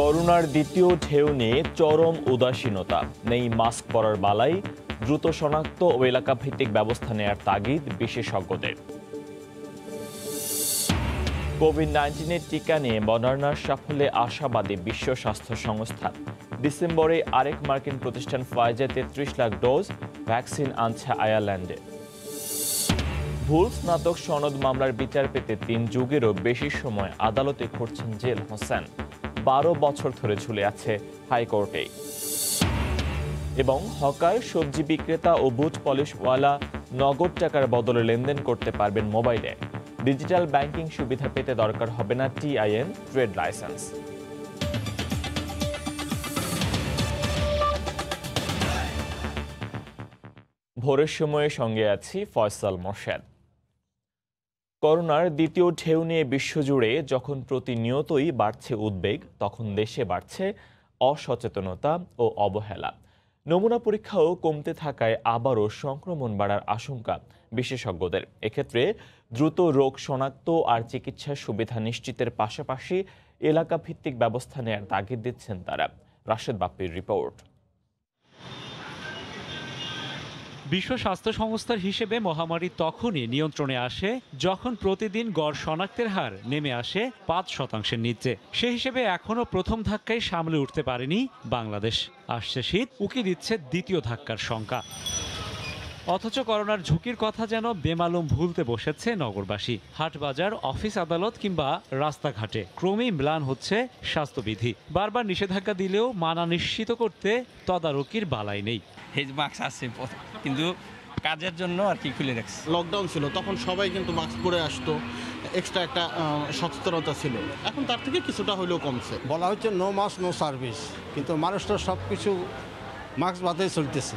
করোনার দ্বিতীয় ঢেউ নিয়ে চরম উদাসীনতা, নেই মাস্ক পরার বালাই, দ্রুত শনাক্ত ও এলাকাভিত্তিক ব্যবস্থা নেয়ার তাগিদ বিশেষজ্ঞদের। কোভিড-19 টিকা নিয়ে মডার্নার সাফল্যে আশাবাদী বিশ্ব স্বাস্থ্য সংস্থা। ডিসেম্বরে আরেক মার্কিন প্রতিষ্ঠান ফাইজার ৩৩ লাখ ডোজ ভ্যাকসিন আনছে আয়ারল্যান্ডে। ভুল স্নাতক সনদ মামলার বিচার পেতে ৩ যুগেরও বেশি সময় আদালতে ঘুরছেন জেল হোসেন। ১২ বছর ধরে ঝুলে আছে হাইকোর্টে। এবং হকার, সবজি বিক্রেতা ও বুট পলিশওয়ালা নগদ টাকার বদলে লেনদেন করতে পারবেন মোবাইলে। ডিজিটাল ব্যাংকিং সুবিধা পেতে দরকার হবে না টিআইএন ট্রেড লাইসেন্স। ভোরের সময়ে সঙ্গে আছি ফয়সাল মোর্শেদ। করোনার দ্বিতীয় ঢেউ নিয়ে বিশ্বজুড়ে যখন প্রতিনিয়তই বাড়ছে উদ্বেগ, তখন দেশে বাড়ছে অসচেতনতা ও অবহেলা। নমুনা পরীক্ষাও কমতে থাকায় আবারও সংক্রমণ বাড়ার আশঙ্কা বিশেষজ্ঞদের। এক্ষেত্রে দ্রুত রোগ শনাক্ত আর চিকিৎসার সুবিধা নিশ্চিতের পাশাপাশি এলাকাভিত্তিক ব্যবস্থা নেয়ার তাগিদ দিচ্ছেন তারা। রাশেদ বাপ্পির রিপোর্ট। বিশ্ব স্বাস্থ্য সংস্থার হিসেবে মহামারী তখনই নিয়ন্ত্রণে আসে যখন প্রতিদিন গড় শনাক্তের হার নেমে আসে ৫% নিচে। সে হিসেবে এখনও প্রথম ধাক্কায় সামলে উঠতে পারেনি বাংলাদেশ। আসছে শীত, উকি দিচ্ছে দ্বিতীয় ধাক্কার শঙ্কা। অথচ করোনার ঝুঁকির কথা যেন বেমালুম ভুলতে বসেছে নগরবাসী। হাট বাজার, অফিস আদালত কিংবা রাস্তাঘাটে ক্রমেই ম্লান হচ্ছে স্বাস্থ্যবিধি। বারবার নিষেধাজ্ঞা দিলেও মানা নিশ্চিত করতে তদারকির বালাই নেই। মাস্ক আছে কিন্তু কাজের জন্য আর কি খুলে রাখছে। লকডাউন ছিল তখন সবাই কিন্তু মাস্ক পরে আসতো, এক্সট্রা একটা সচেতনতা ছিল। এখন তার থেকে কিছুটা হলেও কমছে। বলা হচ্ছে নো মাস্ক নো সার্ভিস, কিন্তু মানুষটা সব কিছু মাস্ক বাদে চলতেছে।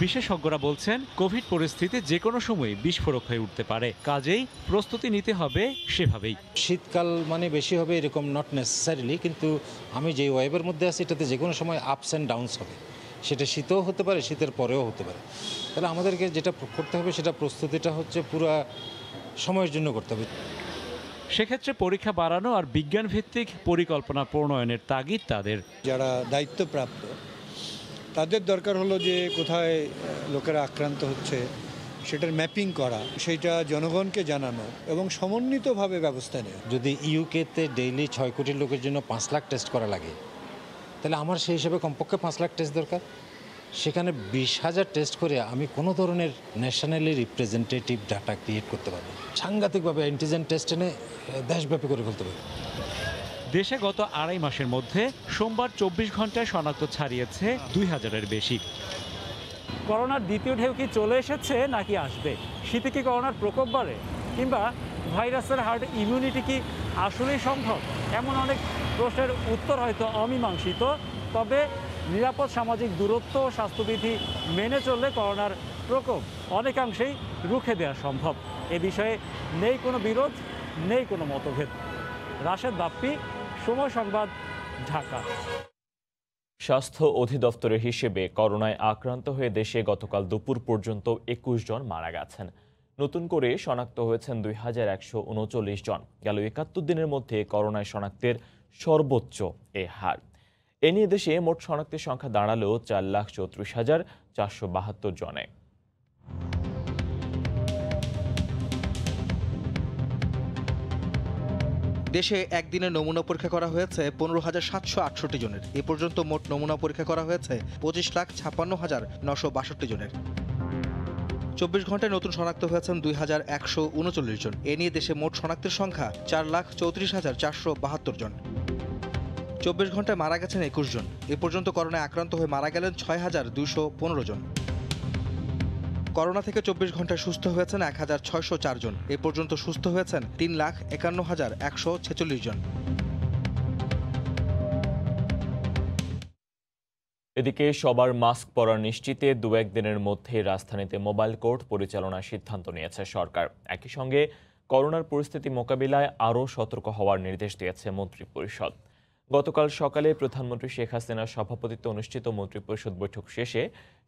বিশেষজ্ঞরা বলছেন কোভিড পরিস্থিতি যে কোনো সময় বিস্ফোরক হয়ে উঠতে পারে, কাজেই প্রস্তুতি নিতে হবে সেভাবেই। শীতকাল মানে বেশি হবে এরকম নট নেসেসারিলি, কিন্তু আমি যে ওয়েভের মধ্যে আছি এটাতে যে কোনো সময় আপস অ্যান্ড ডাউনস হবে। সেটা শীতও হতে পারে, শীতের পরেও হতে পারে। তাহলে আমাদেরকে যেটা করতে হবে সেটা প্রস্তুতিটা হচ্ছে পুরো সময়ের জন্য করতে হবে। সেক্ষেত্রে পরীক্ষা বাড়ানো আর বিজ্ঞান ভিত্তিক পরিকল্পনা প্রণয়নের তাগিদ তাদের। যারা দায়িত্বপ্রাপ্ত তাদের দরকার হলো যে কোথায় লোকেরা আক্রান্ত হচ্ছে সেটার ম্যাপিং করা, সেইটা জনগণকে জানানো এবং সমন্বিতভাবে ব্যবস্থা নেওয়া। যদি ইউকেতে ডেইলি 6 কোটি লোকের জন্য 5 লাখ টেস্ট করা লাগে, তাহলে আমার সেই হিসেবে কমপক্ষে 5 লাখ টেস্ট দরকার। সেখানে 20,000 টেস্ট করে আমি কোনো ধরনের ন্যাশনালি রিপ্রেজেন্টেটিভ ডাটা ক্রিয়েট করতে পারবো। সাংঘাতিকভাবে অ্যান্টিজেন টেস্ট এনে দেশব্যাপী করে ফেলতে পারবো। দেশে গত 2.5 মাসের মধ্যে সোমবার 24 ঘন্টায় শনাক্ত ছাড়িয়েছে 2000-এর বেশি। করোনার দ্বিতীয় ঢেউ কি চলে এসেছে নাকি আসবে? শীতে কি করোনার প্রকোপ বাড়ে, কিংবা ভাইরাসের হার্ড ইমিউনিটি কি আসলেই সম্ভব? এমন অনেক প্রশ্নের উত্তর হয়তো অমীমাংসিত। তবে নিরাপদ সামাজিক দূরত্ব ও স্বাস্থ্যবিধি মেনে চললে করোনার প্রকোপ অনেকাংশেই রুখে দেওয়া সম্ভব। এ বিষয়ে নেই কোনো বিরোধ, নেই কোনো মতভেদ। রাশেদ বাপ্পি, সময় সংবাদ, ঢাকা। স্বাস্থ্য অধিদপ্তরের হিসেবে করোনায় আক্রান্ত হয়ে দেশে গতকাল দুপুর পর্যন্ত 21 জন মারা গেছেন। নতুন করে শনাক্ত হয়েছেন 2139 জন। গেল 71 দিনের মধ্যে করোনায় শনাক্তের সর্বোচ্চ এ হার। এ নিয়ে দেশে মোট শনাক্তের সংখ্যা দাঁড়ালো 4,34,472 জনে। দেশে একদিনে নমুনা পরীক্ষা করা হয়েছে 15,768 জনের। এ পর্যন্ত মোট নমুনা পরীক্ষা করা হয়েছে 25,56,962 জনের। 24 ঘন্টায় নতুন শনাক্ত হয়েছেন 2,139 জন। এ নিয়ে দেশে মোট শনাক্তের সংখ্যা 4,34,472 জন। 24 ঘন্টায় মারা গেছেন 21 জন। এ পর্যন্ত করোনায় আক্রান্ত হয়ে মারা গেলেন 6,215 জন। করোনা থেকে 24 ঘন্টায় সুস্থ হয়েছেন 1,604 জন। এ পর্যন্ত সুস্থ হয়েছেন 3,51,146 জন। এদিকে সবার মাস্ক পরা নিশ্চিতে 2-1 দিনের মধ্যে রাজধানীতে মোবাইল কোর্ট পরিচালনার সিদ্ধান্ত নিয়েছে সরকার। একই সঙ্গে করোনার পরিস্থিতি মোকাবিলায় আরও সতর্ক হওয়ার নির্দেশ দিয়েছে মন্ত্রিপরিষদ। গতকাল সকালে প্রধানমন্ত্রী শেখ হাসিনার সভাপতিত্বে অনুষ্ঠিত মন্ত্রিপরিষদ বৈঠক শেষে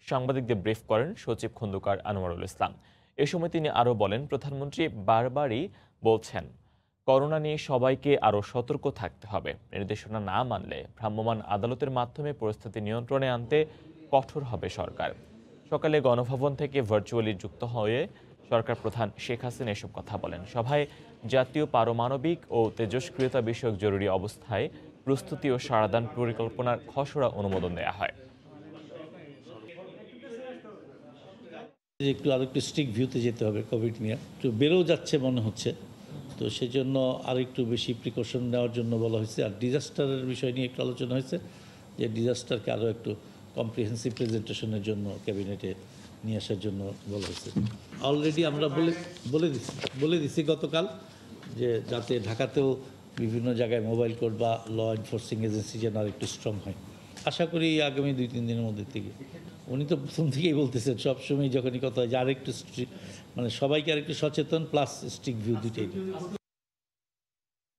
সাংবাদিকদের ব্রিফ করেন সচিব খন্দকার আনোয়ারুল ইসলাম। এ সময় তিনি আরও বলেন, প্রধানমন্ত্রী বারবারই বলছেন করোনা নিয়ে সবাইকে আরও সতর্ক থাকতে হবে। নির্দেশনা না মানলে ভ্রাম্যমাণ আদালতের মাধ্যমে পরিস্থিতি নিয়ন্ত্রণে আনতে কঠোর হবে সরকার। সকালে গণভবন থেকে ভার্চুয়ালি যুক্ত হয়ে সরকার প্রধান শেখ হাসিনা এসব কথা বলেন। সভায় জাতীয় পারমাণবিক ও তেজস্ক্রিয়তা বিষয়ক জরুরি অবস্থায় প্রস্তুতি ও সারাদান পরিকল্পনার খসড়া অনুমোদন দেওয়া হয়। একটু আরেকটু স্ট্রিক্ট ভিউতে যেতে হবে কোভিড নিয়ে, একটু বেড়েও যাচ্ছে মনে হচ্ছে, তো সেই জন্য আর একটু বেশি প্রিকশন নেওয়ার জন্য বলা হয়েছে। আর ডিজাস্টারের বিষয় নিয়ে একটু আলোচনা হয়েছে যে ডিজাস্টারকে আরও একটু কম্প্রিহেন্সিভ প্রেজেন্টেশনের জন্য ক্যাবিনেটে নিয়ে আসার জন্য বলা হয়েছে। অলরেডি আমরা বলে দিছি গতকাল যে যাতে ঢাকাতেও বিভিন্ন জায়গায় মোবাইল কোর্ট বা ল এনফোর্সিং এজেন্সি যেন আর একটু স্ট্রং হয়। আশা করি আগামী 2-3 দিনের মধ্যে থেকে। উনি তো প্রথম থেকেই বলতেছেন সবসময় যখনই কথা হয় যে আরেকটু মানে সবাইকে আরেকটু সচেতন প্লাস স্ট্রিক্ট ভিউ দুইটাই।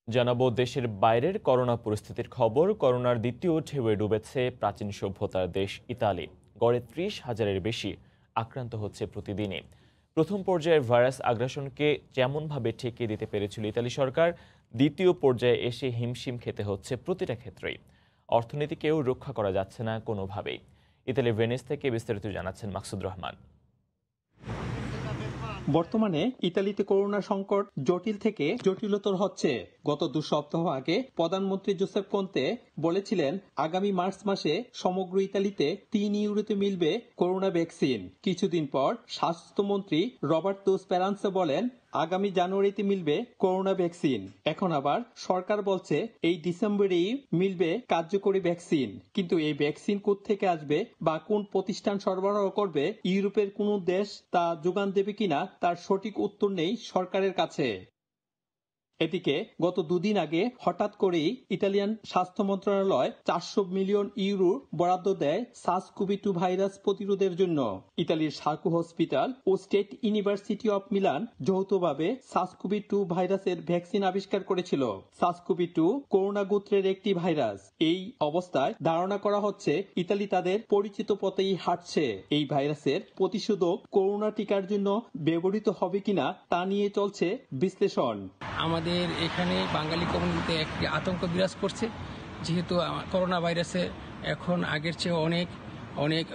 জানাবো দেশের বাইরের করোনা পরিস্থিতির খবর। করোনার দ্বিতীয় ঢেউয়ে ডুবেছে প্রাচীন সভ্যতার দেশ ইতালি। গড়ে 30,000-এর বেশি আক্রান্ত হচ্ছে প্রতিদিনই। প্রথম পর্যায়ের ভাইরাস আগ্রাসনকে যেমনভাবে ঠেকিয়ে দিতে পেরেছিল ইতালি সরকার, দ্বিতীয় পর্যায়ে এসে হিমশিম খেতে হচ্ছে প্রতিটা ক্ষেত্রেই। অর্থনীতিকেও রক্ষা করা যাচ্ছে না কোনোভাবেই। ইতালির ভেনিস থেকে বিস্তারিত জানাচ্ছেন মাকসুদ রহমান। বর্তমানে ইতালিতে করোনা সংকট জটিল থেকে জটিলতর হচ্ছে। গত 2 সপ্তাহ আগে প্রধানমন্ত্রী জোসেফ কোন্তে বলেছিলেন আগামী মার্চ মাসে সমগ্র ইতালিতে 3 ইউরোতে মিলবে করোনা ভ্যাকসিন। কিছুদিন পর স্বাস্থ্যমন্ত্রী রবার্তো স্পেরান্সা বলেন আগামী জানুয়ারিতে মিলবে করোনা ভ্যাকসিন। এখন আবার সরকার বলছে এই ডিসেম্বরেই মিলবে কার্যকরী ভ্যাকসিন। কিন্তু এই ভ্যাকসিন কোত্থেকে আসবে বা কোন প্রতিষ্ঠান সরবরাহ করবে, ইউরোপের কোন দেশ তা যোগান দেবে কিনা তার সঠিক উত্তর নেই সরকারের কাছে। এদিকে গত 2 দিন আগে হঠাৎ করেই ইতালিয়ান স্বাস্থ্য মন্ত্রণালয় 400 মিলিয়ন ইউরো বরাদ্দ দেয় SARS-CoV-2 ভাইরাস প্রতিরোধের জন্য। ইতালির সার্কো হসপিটাল ও স্টেট ইউনিভার্সিটি অফ মিলান যৌথভাবে SARS-CoV-2 ভাইরাসের ভ্যাকসিন আবিষ্কার করেছিল। SARS-CoV-2 করোনা গোত্রের একটি ভাইরাস। এই অবস্থায় ধারণা করা হচ্ছে ইতালি তাদের পরিচিত পথেই হাঁটছে। এই ভাইরাসের প্রতিষেধক করোনা টিকার জন্য ব্যবহৃত হবে কিনা তা নিয়ে চলছে বিশ্লেষণ। আমাদের এখানে বাঙালি কমিউনিটিতে একটি আতঙ্ক বিরাজ করছে, যেহেতু করোনা ভাইরাসে এখন আগের চেয়ে অনেক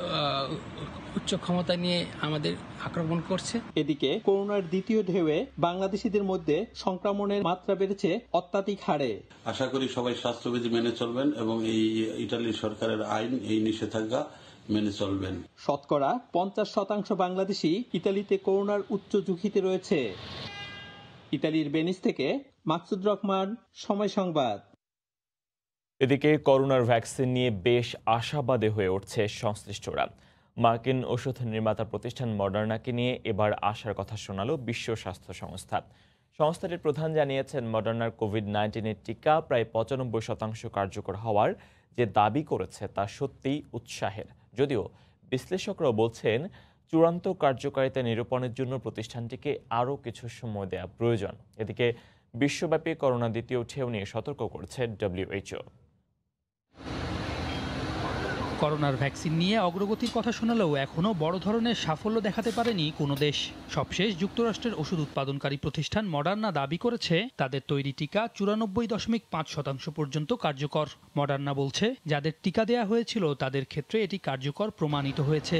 উচ্চ ক্ষমতা নিয়ে আমাদের আক্রমণ করছে। এদিকে করোনার দ্বিতীয় ঢেউয়ে বাংলাদেশিদের মধ্যে সংক্রমণের মাত্রা বেড়েছে অত্যাধিক হারে। আশা করি সবাই স্বাস্থ্যবিধি মেনে চলবেন এবং এই ইতালি সরকারের আইন, এই নিষেধাজ্ঞা মেনে চলবেন। শতকরা 50% বাংলাদেশি ইতালিতে করোনার উচ্চ ঝুঁকিতে রয়েছে। ইতালির ভেনিস থেকে মাকসুদ রহমান, সময় সংবাদ। এদিকে করোনার ভ্যাকসিন নিয়ে বেশ আশাবাদী হয়ে উঠছে সংশ্লিষ্টরা। মার্কিন ওষুধ নির্মাতা প্রতিষ্ঠান মডার্নাকে নিয়ে এবার আশার কথা শোনালো বিশ্ব স্বাস্থ্য সংস্থা। সংস্থাটির প্রধান জানিয়েছেন কোভিড-19 টিকা প্রায় 95% কার্যকর হওয়ার যে দাবি করেছে তা সত্যিই উৎসাহের। যদিও বিশ্লেষকরা বলছেন চূড়ান্ত কার্যকারিতা নিরূপণের জন্য প্রতিষ্ঠানটিকে আরও কিছু সময় দেওয়া প্রয়োজন। এদিকে বিশ্বব্যাপী করোনা দ্বিতীয় ঢেউ নিয়ে সতর্ক করছে WHO। করোনার ভ্যাকসিন নিয়ে অগ্রগতির কথা শোনালেও এখনও বড় ধরনের সাফল্য দেখাতে পারেনি কোনো দেশ। সবশেষ যুক্তরাষ্ট্রের ওষুধ উৎপাদনকারী প্রতিষ্ঠান মডার্না দাবি করেছে তাদের তৈরি টিকা 94.5% পর্যন্ত কার্যকর। মডার্না বলছে যাদের টিকা দেয়া হয়েছিল তাদের ক্ষেত্রে এটি কার্যকর প্রমাণিত হয়েছে।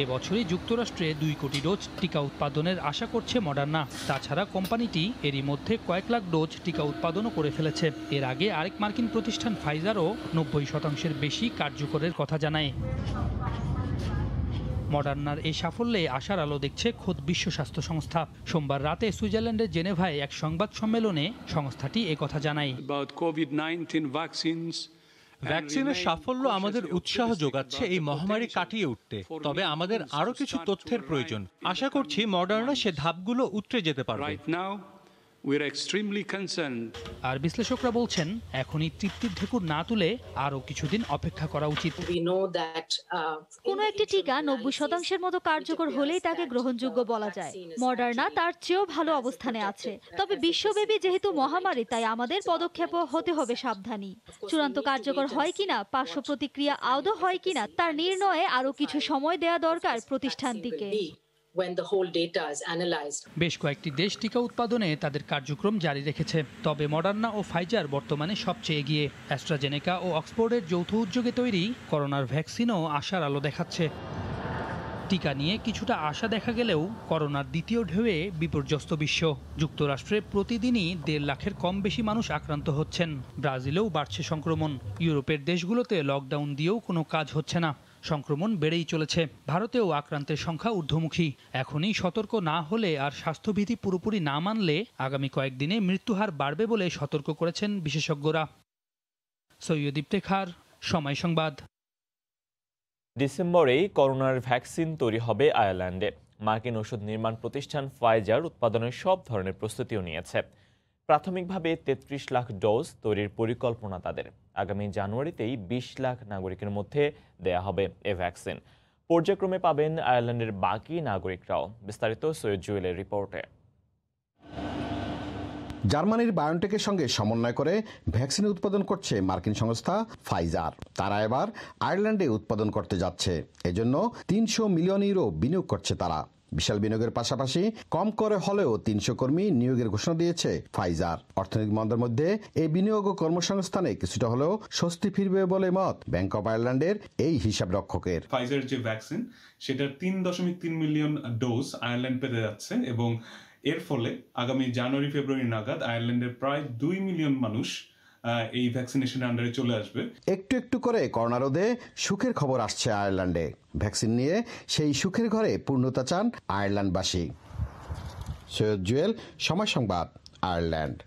এবছরই যুক্তরাষ্ট্রে 2 কোটি ডোজ টিকা উৎপাদনের আশা করছে মডার্না। তাছাড়া কোম্পানিটি এরই মধ্যে কয়েক লাখ ডোজ টিকা উৎপাদনও করে ফেলেছে। এর আগে আরেক মার্কিন প্রতিষ্ঠান ফাইজারও 90% বেশি কার্যকরের কথা জানায়। মডার্নার এই সাফল্যে আশার আলো দেখছে খোদ বিশ্ব স্বাস্থ্য সংস্থা। সোমবার রাতে সুইজারল্যান্ডের জেনেভায় এক সংবাদ সম্মেলনে সংস্থাটি একথা জানায়। ভ্যাকসিনের সাফল্য আমাদের উৎসাহ যোগাচ্ছে এই মহামারী কাটিয়ে উঠতে। তবে আমাদের আরও কিছু তথ্যের প্রয়োজন। আশা করছি মডার্না সে ধাপগুলো উতরে যেতে পারবে। আর বিশ্লেষকরা বলছেন এখনই তৃপ্তির ঢেকুর না তুলে আরও কিছুদিন অপেক্ষা করা উচিত। কোনো একটি টিকা 90% মতো কার্যকর হলেই তাকে গ্রহণযোগ্য বলা যায়। মডার্না তার চেয়েও ভালো অবস্থানে আছে। তবে বিশ্বব্যাপী যেহেতু মহামারী, তাই আমাদের পদক্ষেপও হতে হবে সাবধানী। চূড়ান্ত কার্যকর হয় কিনা, পার্শ্ব প্রতিক্রিয়া আদৌ হয় কিনা তার নির্ণয়ে আরও কিছু সময় দেওয়া দরকার প্রতিষ্ঠানটিকে। when the whole data is analyzed. বেশ কয়েকটি দেশ টিকা উৎপাদনে তাদের কার্যক্রম জারি রেখেছে, তবে মডার্না ও ফাইজার বর্তমানে সবচেয়ে এগিয়ে। অ্যাস্ট্রাজেনেকা ও অক্সফোর্ডের যৌথ উদ্যোগে তৈরি করোনার ভ্যাকসিনও আশার আলো দেখাচ্ছে। টিকা নিয়ে কিছুটা আশা দেখা গেলেও করোনার দ্বিতীয় ঢেউয়ে বিপর্যস্ত বিশ্ব। যুক্তরাষ্ট্রে প্রতিদিনই 1.5 লাখের কম বেশি মানুষ আক্রান্ত হচ্ছেন। ব্রাজিলেও বাড়ছে সংক্রমণ। ইউরোপের দেশগুলোতে লকডাউন দিয়েও কোনো কাজ হচ্ছে না, সংক্রমণ বেড়েই চলেছে। ভারতেও আক্রান্তের সংখ্যা ঊর্ধ্বমুখী। এখনই সতর্ক না হলে আর স্বাস্থ্যবিধি পুরোপুরি না মানলে আগামী কয়েকদিনে মৃত্যুহার বাড়বে বলে সতর্ক করেছেন বিশেষজ্ঞরা। সৈয়দ ইফতেখার, সময় সংবাদ। ডিসেম্বরেই করোনার ভ্যাকসিন তৈরি হবে আয়ারল্যান্ডে। মার্কিন ওষুধ নির্মাণ প্রতিষ্ঠান ফাইজার উৎপাদনের সব ধরনের প্রস্তুতিও নিয়েছে। প্রাথমিকভাবে 33 লাখ ডোজ তৈরির পরিকল্পনা তাদের। আগামী জানুয়ারিতেই 20 লাখ নাগরিকের মধ্যে দেয়া হবে এ ভ্যাকসিন। পর্যায়ক্রমে পাবেন আয়ারল্যান্ডের বাকি নাগরিকরাও। বিস্তারিত সৈয়দ জুয়েলের রিপোর্টে। জার্মানির বায়োনটেকের সঙ্গে সমন্বয় করে ভ্যাকসিন উৎপাদন করছে মার্কিন সংস্থা ফাইজার। তারা এবার আয়ারল্যান্ডে উৎপাদন করতে যাচ্ছে। এজন্য 300 মিলিয়ন ইউরো বিনিয়োগ করছে তারা। বিশাল বিনিয়োগের পাশাপাশি কম করে হলেও 300 কর্মী নিয়োগের ঘোষণা দিয়েছে ফাইজার। অর্থনৈতিক মন্দার মধ্যে এই বিনিয়োগ ও কর্মসংস্থানে কিছুটা হলেও স্বস্তি ফিরবে বলে মত ব্যাংক অব আয়ারল্যান্ডের এই হিসাব রক্ষকের। ফাইজার যে ভ্যাকসিন সেটার 3.3 মিলিয়ন ডোজ আয়ারল্যান্ড পেতে যাচ্ছে এবং এর ফলে আগামী জানুয়ারি ফেব্রুয়ারি নাগাদ আয়ারল্যান্ডের প্রায় 2 মিলিয়ন মানুষ এই ভ্যাকসিনেশনের আন্ডারে চলে আসবে। একটু একটু করে করোনা রোধে সুখের খবর আসছে আয়ারল্যান্ডে। ভ্যাকসিন নিয়ে সেই সুখের ঘরে পূর্ণতা চান আয়ারল্যান্ডবাসী। সৈয়দ জুয়েল, সময় সংবাদ, আয়ারল্যান্ড।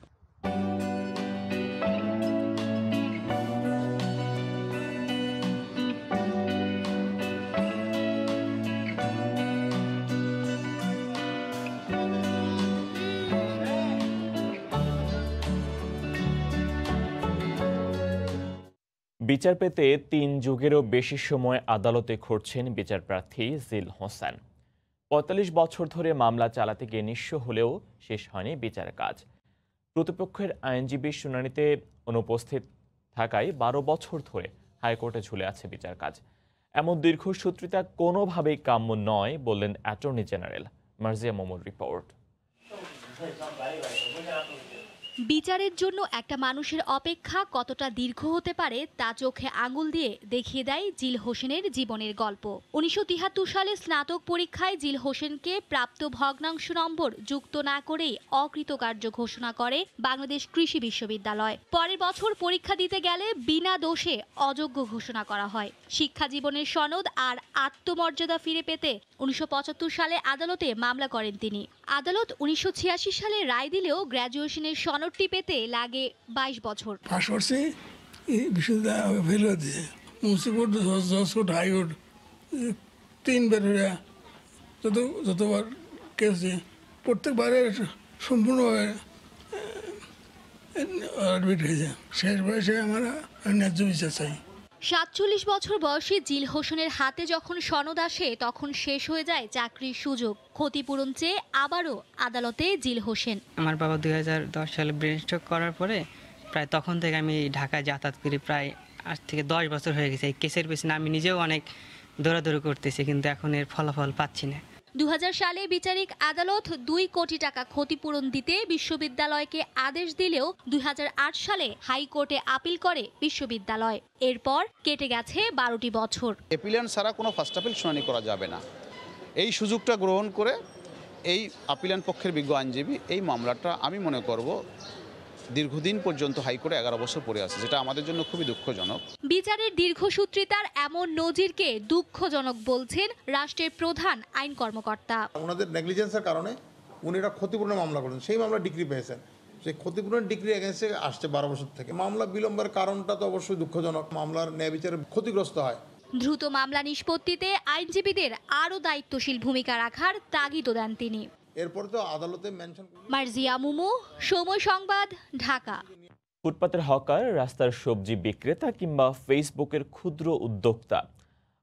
বিচার পেতে 3 যুগেরও বেশি সময় আদালতে ঘুরছেন বিচারপ্রার্থী জিল হোসেন। 45 বছর ধরে মামলা চালাতে গিয়ে নিঃস্ব হলেও শেষ হয়নি বিচার কাজ। প্রতিপক্ষের আইনজীবীর শুনানিতে অনুপস্থিত থাকায় 12 বছর ধরে হাইকোর্টে ঝুলে আছে বিচার কাজ। এমন দীর্ঘসূত্রিতা কোনোভাবেই কাম্য নয় বললেন অ্যাটর্নি জেনারেল। মার্জিয়া মোমোর রিপোর্ট। বিচারের জন্য একটা মানুষের অপেক্ষা কতটা দীর্ঘ হতে পারে তা চোখে আঙুল দিয়ে দেখিয়ে দেয় জিল হোসেনের জীবনের গল্প। 1973 সালে স্নাতক পরীক্ষায় জিল হোসেনকে প্রাপ্ত ভগ্নাংশ নম্বর যুক্ত না করেই অকৃতকার্য ঘোষণা করে বাংলাদেশ কৃষি বিশ্ববিদ্যালয়। পরের বছর পরীক্ষা দিতে গেলে বিনা দোষে অযোগ্য ঘোষণা করা হয়। শিক্ষা জীবনের সনদ আর আত্মমর্যাদা ফিরে পেতে 1975 সালে আদালতে মামলা করেন তিনি। আদালত 1986 সালে রায় দিলেও গ্র্যাজুয়েশনের সনদটি পেতে লাগে 22 বছর। পাশ করছি বিশ্ববিদ্যালয় ফেল হয়েছে মুন্সিপোর্ট জজকোর্ট হাইকোর্ট 3 বার যতবার কেসে প্রত্যেকবারে সম্পূর্ণভাবে অ্যাডমিট হয়েছে। শেষ বয়সে আমার ন্যায্য বিচার চাই। 47 বছর বয়সী জিল হোসেনের হাতে যখন সনদ আসে তখন শেষ হয়ে যায় চাকরির সুযোগ। ক্ষতিপূরণ চেয়ে আবারও আদালতে জিল হোসেন। আমার বাবা 2010 সালে ব্রেন স্ট্রোক করার পরে প্রায় তখন থেকে আমি ঢাকায় যাতায়াত করি। প্রায় 8 থেকে 10 বছর হয়ে গেছে এই কেসের পেছনে। আমি নিজেও অনেক দৌড়াদৌড়ি করতেছি, কিন্তু এখন এর ফলাফল পাচ্ছি না। 2000 সালে বিচারিক আদালত 2 কোটি টাকা ক্ষতিপূরণ দিতে বিশ্ববিদ্যালয়কে আদেশ দিলেও 2008 সালে হাইকোর্টে আপিল করে বিশ্ববিদ্যালয়। এরপর কেটে গেছে 12টি বছর। অ্যাপিলিয়ান্ট ছাড়া কোনো ফার্স্ট আপিল শুনানি করা যাবে না। এই সুযোগটা গ্রহণ করে এই আপিলিয়ান্ট পক্ষের বিজ্ঞ আইনজীবী এই মামলাটা আমি মনে করব দীর্ঘদিন পর্যন্ত হাইকোর্টে 11 বছর পড়ে আছে, যেটা আমাদের জন্য খুবই দুঃখজনক। বিচারের দীর্ঘসূত্রিতার এমন নজিরকে দুঃখজনক বলছেন রাষ্ট্রের প্রধান আইন কর্মকর্তা। ওনাদের নেগলিজেন্সের কারণে উনিরা ক্ষতিপূরণের মামলা করেন, সেই মামলা ডিগ্রি পেয়েছেন। সেই ক্ষতিপূরণের ডিগ্রি এগেন্সে আসছে 12 বছর থেকে। মামলা বিলম্বের কারণটা তো অবশ্যই দুঃখজনক। মামলার ন্যায় বিচারে ক্ষতিগ্রস্ত হয়। দ্রুত মামলা নিষ্পত্তিতে আইনজীবীদের আরও দায়িত্বশীল ভূমিকা রাখার তাগিদও দেন তিনি। এরপর তো আদালতে মেনশন। মার্জিয়া মুমু, সময় সংবাদ, ঢাকা। ফুটপাতের হকার, রাস্তার সবজি বিক্রেতা কিংবা ফেসবুকের ক্ষুদ্র উদ্যোক্তা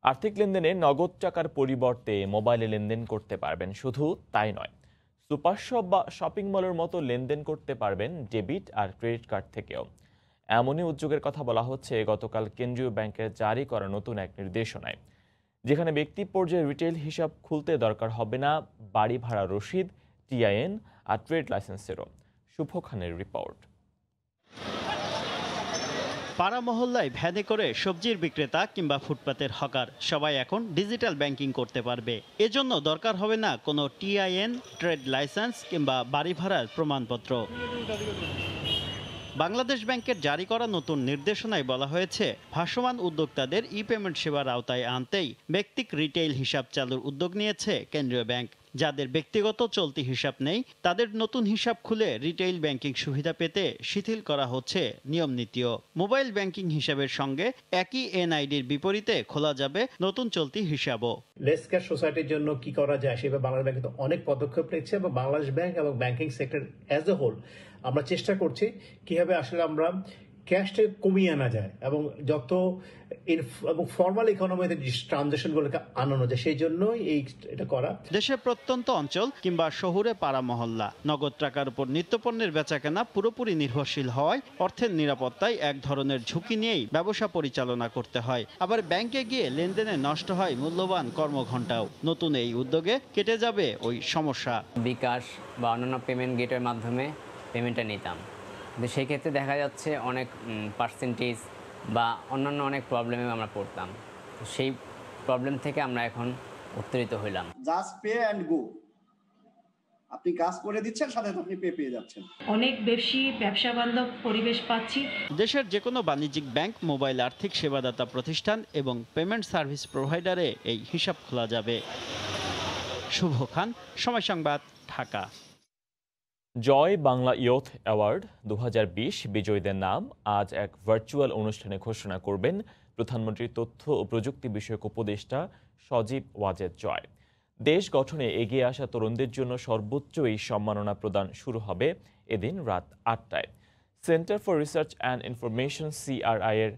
আর্থিক লেনদেনে নগদ টাকার পরিবর্তে মোবাইলে লেনদেন করতে পারবেন। শুধু তাই নয়, সুপার শপ বা শপিং মলের মতো লেনদেন করতে পারবেন ডেবিট আর ক্রেডিট কার্ড থেকেও। এমনই উদ্যোগের কথা বলা হচ্ছে গতকাল কেন্দ্রীয় ব্যাংকের জারি করা নতুন এক নির্দেশনায়। যেখানে ব্যক্তি পর্যায়ে রিটেল হিসাব খুলতে দরকার হবে না বাড়ি ভাড়া রসিদ, টিআইএন আর ট্রেড লাইসেন্সেরও। শুভ খানের রিপোর্ট। পাড়া মহল্লায় ভ্যানে করে সবজির বিক্রেতা কিংবা ফুটপাতের হকার সবাই এখন ডিজিটাল ব্যাংকিং করতে পারবে। এজন্য দরকার হবে না কোনো টিআইএন, ট্রেড লাইসেন্স কিংবা বাড়ি ভাড়ার প্রমাণপত্র। বাংলাদেশ ব্যাংকের জারি করা নতুন নির্দেশনায় বলা হয়েছে, ভাসমান উদ্যোক্তাদের ই পেমেন্ট সেবার আওতায় আনতেই ব্যক্তিক রিটেইল হিসাব চালুর উদ্যোগ নিয়েছে কেন্দ্রীয় ব্যাংক। যাদের ব্যক্তিগত চলতি হিসাব নেই তাদের নতুন হিসাব খুলে রিটেইল ব্যাংকিং সুবিধা পেতে শিথিল করা হচ্ছে নিয়ম নীতিও। মোবাইল ব্যাংকিং হিসাবের সঙ্গে একই এনআইডির বিপরীতে খোলা যাবে নতুন চলতি হিসাবও। লেস ক্যাশ সোসাইটির জন্য কি করা যায় সেভাবে বাংলাদেশ ব্যাংক অনেক পদক্ষেপ নিচ্ছে এবং বাংলাদেশ ব্যাংক এবং banking sector as a whole আমরা চেষ্টা করছি কিভাবে আসলে আমরা ক্যাশটা কমিয়ে আনা যায় এবং যত এবং ফর্মাল ইকোনমিতে ট্রানজাকশনগুলোকে আনানো যায়, সেই জন্যই এটা করা। দেশের প্রত্যন্ত অঞ্চল কিংবা শহুরে পাড়া মহল্লা নগদ টাকার উপর নিত্যপণ্যের বেচাকেনা পুরোপুরি নির্ভরশীল হওয়ায় অর্থের নিরাপত্তায় এক ধরনের ঝুঁকি নিয়েই ব্যবসা পরিচালনা করতে হয়। আবার ব্যাংকে গিয়ে লেনদেনে নষ্ট হয় মূল্যবান কর্মঘণ্টাও। নতুন এই উদ্যোগে কেটে যাবে ওই সমস্যা। বিকাশ বা অন্যান্য পেমেন্ট গেটের মাধ্যমে পেমেন্টটা নিতাম, কিন্তু সেই ক্ষেত্রে দেখা যাচ্ছে অনেক পার্সেন্টেজ বা অন্যান্য অনেক প্রবলেমে আমরা পড়তাম। সেই প্রবলেম থেকে আমরা এখন উত্তরিত হইলাম। জাস্ট পে অ্যান্ড গো, আপনি কাজ করে দিচ্ছেন, সাথে আপনি পে পেয়ে যাচ্ছেন। অনেক বেশি ব্যবসা বান্ধব পরিবেশ পাচ্ছি। দেশের যে কোনো বাণিজ্যিক ব্যাংক, মোবাইল আর্থিক সেবাদাতা প্রতিষ্ঠান এবং পেমেন্ট সার্ভিস প্রোভাইডারে এই হিসাব খোলা যাবে। শুভ খান, সময় সংবাদ, ঢাকা। জয় বাংলা ইয়ুথ অ্যাওয়ার্ড 2020 বিজয়ীদের নাম আজ এক ভার্চুয়াল অনুষ্ঠানে ঘোষণা করবেন প্রধানমন্ত্রীর তথ্য ও প্রযুক্তি বিষয়ক উপদেষ্টা সজীব ওয়াজেদ জয়। দেশ গঠনে এগিয়ে আসা তরুণদের জন্য সর্বোচ্চ এই সম্মাননা প্রদান শুরু হবে এদিন রাত 8টায়। Centre for research and information CRI এর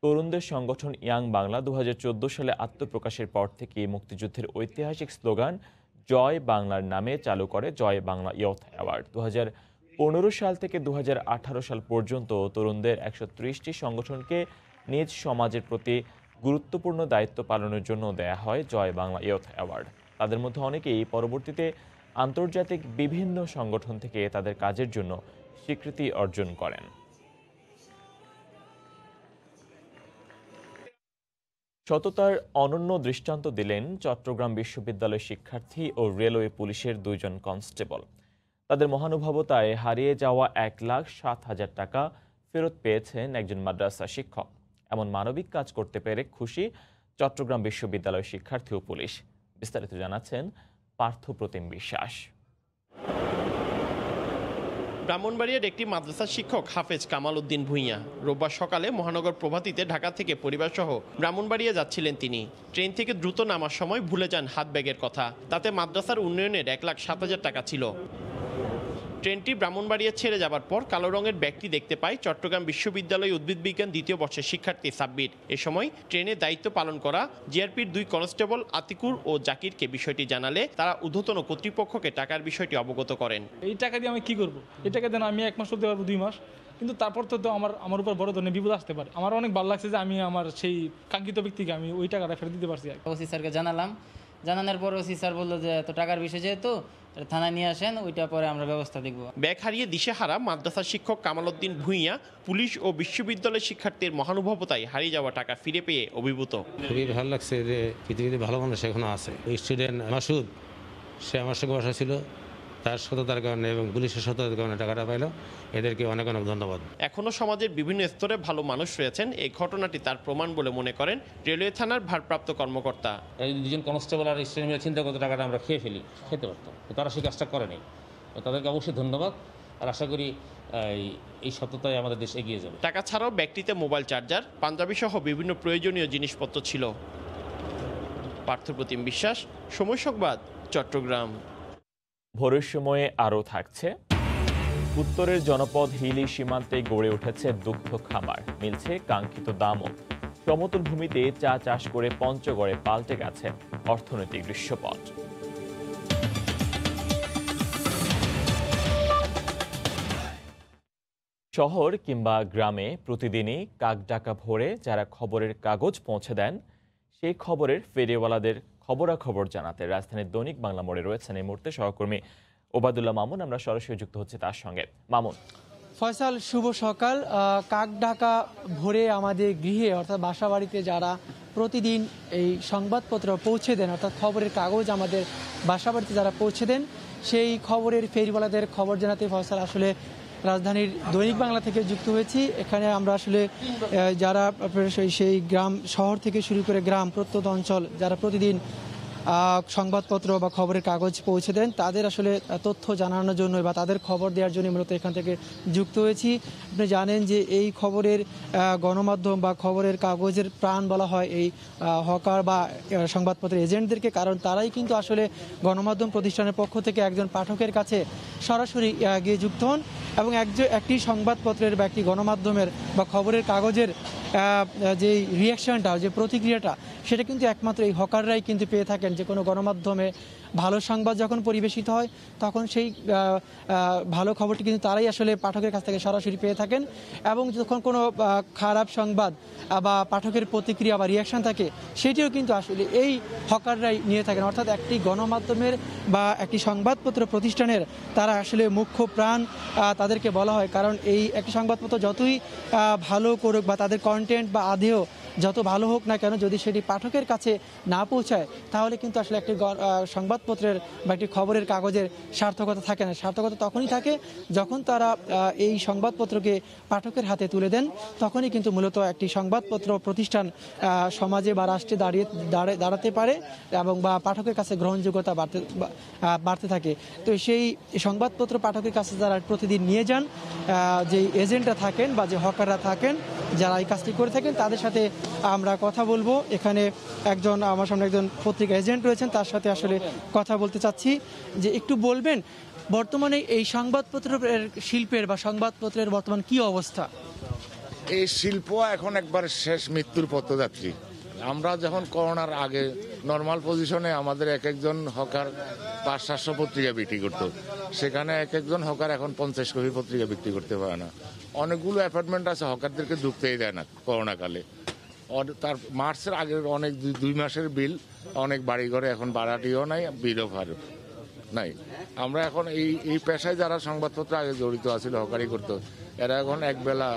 তরুণদের সংগঠন ইয়াং বাংলা 2014 সালে আত্মপ্রকাশের পর থেকে মুক্তিযুদ্ধের ঐতিহাসিক স্লোগান জয় বাংলার নামে চালু করে জয় বাংলা ইয়ুথ অ্যাওয়ার্ড। 2015 সাল থেকে 2018 সাল পর্যন্ত তরুণদের 130টি সংগঠনকে নিজ সমাজের প্রতি গুরুত্বপূর্ণ দায়িত্ব পালনের জন্য দেয়া হয় জয় বাংলা ইয়ুথ অ্যাওয়ার্ড। তাদের মধ্যে অনেকেই পরবর্তীতে আন্তর্জাতিক বিভিন্ন সংগঠন থেকে তাদের কাজের জন্য স্বীকৃতি অর্জন করেন। সততার অনন্য দৃষ্টান্ত দিলেন চট্টগ্রাম বিশ্ববিদ্যালয়ের শিক্ষার্থী ও রেলওয়ে পুলিশের 2 জন কনস্টেবল। তাদের মহানুভবতায় হারিয়ে যাওয়া 1,07,000 টাকা ফেরত পেয়েছেন একজন মাদ্রাসা শিক্ষক। এমন মানবিক কাজ করতে পেরে খুশি চট্টগ্রাম বিশ্ববিদ্যালয়ের শিক্ষার্থী ও পুলিশ। বিস্তারিত জানাচ্ছেন পার্থ প্রতিম বিশ্বাস। ব্রাহ্মণবাড়িয়ার একটি মাদ্রাসার শিক্ষক হাফেজ কামাল উদ্দিন ভূঁইয়া রোববার সকালে মহানগর প্রভাতীতে ঢাকা থেকে পরিবারসহ ব্রাহ্মণবাড়িয়া যাচ্ছিলেন তিনি। ট্রেন থেকে দ্রুত নামার সময় ভুলে যান হাত ব্যাগের কথা। তাতে মাদ্রাসার উন্নয়নের 1,07,000 টাকা ছিল। ট্রেনটি ব্রাহ্মণবাড়িয়া ছেড়ে যাবার পর কালো রঙের ব্যাগটি দেখতে পায় চট্টগ্রাম বিশ্ববিদ্যালয় উদ্ভিদ বিজ্ঞান 2য় বর্ষের শিক্ষার্থী সাব্বির। এ সময় ট্রেনে দায়িত্ব পালন করা জিআরপির 2 কনস্টেবল আতিকুর ও জাকিরকে বিষয়টি জানালে তারা ঊর্ধ্বতন কর্তৃপক্ষকে টাকার বিষয়টি অবগত করেন। এই টাকা দিয়ে আমি কি করব? এই টাকা দিয়ে আমি 1 মাস চলতে পারবো, 2 মাস, কিন্তু তারপর তো আমার উপর বড় ধরনের বিপদ আসতে পারে। আমার অনেক ভালো লাগছে যে আমি আমার সেই কাঙ্ক্ষিত ব্যক্তিকে আমি ওই টাকাটা ফেরত দিতে পারছি। ওসি স্যারকে জানালাম, জানানোর পর ওসি স্যার বললো যে এত টাকার বিষয় যেহেতু থানায় নিয়ে আসেন, ওইটা পরে আমরা ব্যবস্থা দেখব। ব্যাগ হারিয়ে দিশেহারা মাদ্রাসার শিক্ষক কামাল উদ্দিন ভূঁইয়া পুলিশ ও বিশ্ববিদ্যালয়ের শিক্ষার্থীর মহানুভবতায় হারিয়ে যাওয়া টাকা ফিরে পেয়ে অভিভূত। খুবই ভালো লাগছে যে পৃথিবীতে ভালো মানুষ এখনো আছে। স্টুডেন্ট মাসুদ, সে আমার সঙ্গে বসা ছিল, তার সততার কারণে এবং পুলিশের সততার কারণে টাকাটা পাইল। এদেরকে অনেক অনেক ধন্যবাদ। এখনো সমাজের বিভিন্ন স্তরে ভালো মানুষ রয়েছেন, এই ঘটনাটি তার প্রমাণ বলে মনে করেন রেলওয়ে থানার ভারপ্রাপ্ত কর্মকর্তা। এই 2 জন কনস্টেবল আর স্টুডেন্ট মিলে চিন্তা করতে টাকাটা আমরা খেতে পারতাম, তারা সেই কাজটা করেনি। তাদেরকে অবশ্যই ধন্যবাদ, আর আশা করি এই সততায় আমাদের দেশ এগিয়ে যাবে। টাকা ছাড়াও ব্যাগটিতে মোবাইল চার্জার, পাঞ্জাবি সহ বিভিন্ন প্রয়োজনীয় জিনিসপত্র ছিল। পার্থপ্রতিম বিশ্বাস, সময় সংবাদ, চট্টগ্রাম। ভোরের সময়ে আরও থাকছে, উত্তরের জনপদ হিলি সীমান্তে গড়ে উঠেছে দুগ্ধ খামার, মিলছে কাঙ্ক্ষিত দামও। সমতল ভূমিতে চা চাষ করে পঞ্চগড়ে পাল্টে গেছে অর্থনৈতিক দৃশ্যপট। শহর কিংবা গ্রামে প্রতিদিনই কাকডাকা ভোরে যারা খবরের কাগজ পৌঁছে দেন, সেই খবরের ফেরিওয়ালাদের খবরাখবর জানাতে রাজধানীর দৈনিক বাংলা মোড়ে রয়েছেন এই মুহূর্তে সহকর্মী ওবায়দুল্লাহ মামুন। আমরা সরাসরি যুক্ত হচ্ছি তার সঙ্গে। মামুন। ফয়সাল, শুভ সকাল। কাকঢাকা ভোরে আমাদের গৃহে অর্থাৎ বাসা বাড়িতে যারা প্রতিদিন এই সংবাদপত্র পৌঁছে দেন, অর্থাৎ খবরের কাগজ আমাদের বাসা বাড়িতে যারা পৌঁছে দেন, সেই খবরের ফেরিওয়ালাদের খবর জানাতে ফয়সাল আসলে রাজধানীর দৈনিক বাংলা থেকে যুক্ত হয়েছি। এখানে আমরা আসলে যারা সেই গ্রাম শহর থেকে শুরু করে গ্রাম প্রত্যন্ত অঞ্চল যারা প্রতিদিন সংবাদপত্র বা খবরের কাগজ পৌঁছে দেন, তাদের আসলে তথ্য জানানোর জন্য বা তাদের খবর দেওয়ার জন্য মূলত এখান থেকে যুক্ত হয়েছি। আপনি জানেন যে এই খবরের গণমাধ্যম বা খবরের কাগজের প্রাণ বলা হয় এই হকার বা সংবাদপত্রের এজেন্টদেরকে, কারণ তারাই কিন্তু আসলে গণমাধ্যম প্রতিষ্ঠানের পক্ষ থেকে একজন পাঠকের কাছে সরাসরি গিয়ে যুক্ত হন এবং একটি সংবাদপত্রের বা একটি গণমাধ্যমের বা খবরের কাগজের যে রিয়াকশনটা, যে প্রতিক্রিয়াটা, সেটা কিন্তু একমাত্র এই হকাররাই কিন্তু পেয়ে থাকেন। যে কোনো গণমাধ্যমে ভালো সংবাদ যখন পরিবেশিত হয় তখন সেই ভালো খবরটি কিন্তু তারাই আসলে পাঠকের কাছ থেকে সরাসরি পেয়ে থাকেন, এবং যখন কোনো খারাপ সংবাদ বা পাঠকের প্রতিক্রিয়া বা রিয়াকশন থাকে সেটিও কিন্তু আসলে এই হকাররাই নিয়ে থাকেন। অর্থাৎ একটি গণমাধ্যমের বা একটি সংবাদপত্র প্রতিষ্ঠানের তারা আসলে মুখ্য প্রাণ তাদেরকে বলা হয়, কারণ এই একটি সংবাদপত্র যতই ভালো করুক বা তাদের কন্টেন্ট বা আদেও যত ভালো হোক না কেন, যদি সেটি পাঠকের কাছে না পৌঁছায় তাহলে কিন্তু আসলে একটি সংবাদপত্রের বা একটি খবরের কাগজের সার্থকতা থাকে না। সার্থকতা তখনই থাকে যখন তারা এই সংবাদপত্রকে পাঠকের হাতে তুলে দেন, তখনই কিন্তু মূলত একটি সংবাদপত্র প্রতিষ্ঠান সমাজে বা রাষ্ট্রে দাঁড়াতে পারে এবং বা পাঠকের কাছে গ্রহণযোগ্যতা বাড়তে থাকে। তো সেই সংবাদপত্র পাঠকের কাছে যারা প্রতিদিন নিয়ে যান, যে এজেন্টরা থাকেন বা যে হকাররা থাকেন যারা এই কাজটি করে থাকেন, তাদের সাথে আমরা কথা বলবো। এখানে আমার সামনে একজন পত্রিকা এজেন্ট রয়েছেন, তার সাথে আসলে কথা বলতে চাচ্ছি যে একটু বলবেন বর্তমানে এই সংবাদপত্রের শিল্পের বা সংবাদপত্রের বর্তমান কি অবস্থা? এই শিল্প এখন একবার শেষ মৃত্যুর পথযাত্রী। আমরা যখন করোনার আগে নর্মাল পজিশনে আমাদের একজন হকার 500-700 পত্রিকা বিক্রি করতো, সেখানে একজন হকার এখন 50 কপি পত্রিকা বিক্রি করতে পারে না। অনেকগুলো অ্যাপার্টমেন্ট আছে হকারদেরকে ঢুকতেই দেয় না করোনাকালে। তার মার্চের আগের অনেক 2 মাসের বিল, অনেক বাড়িঘরে এখন ভাড়াটিও নাই, বিলও নাই। আমরা এখন এই পেশায় যারা সংবাদপত্র আগে জড়িত আছিল, হকারি করতো, এরা এখন একবেলা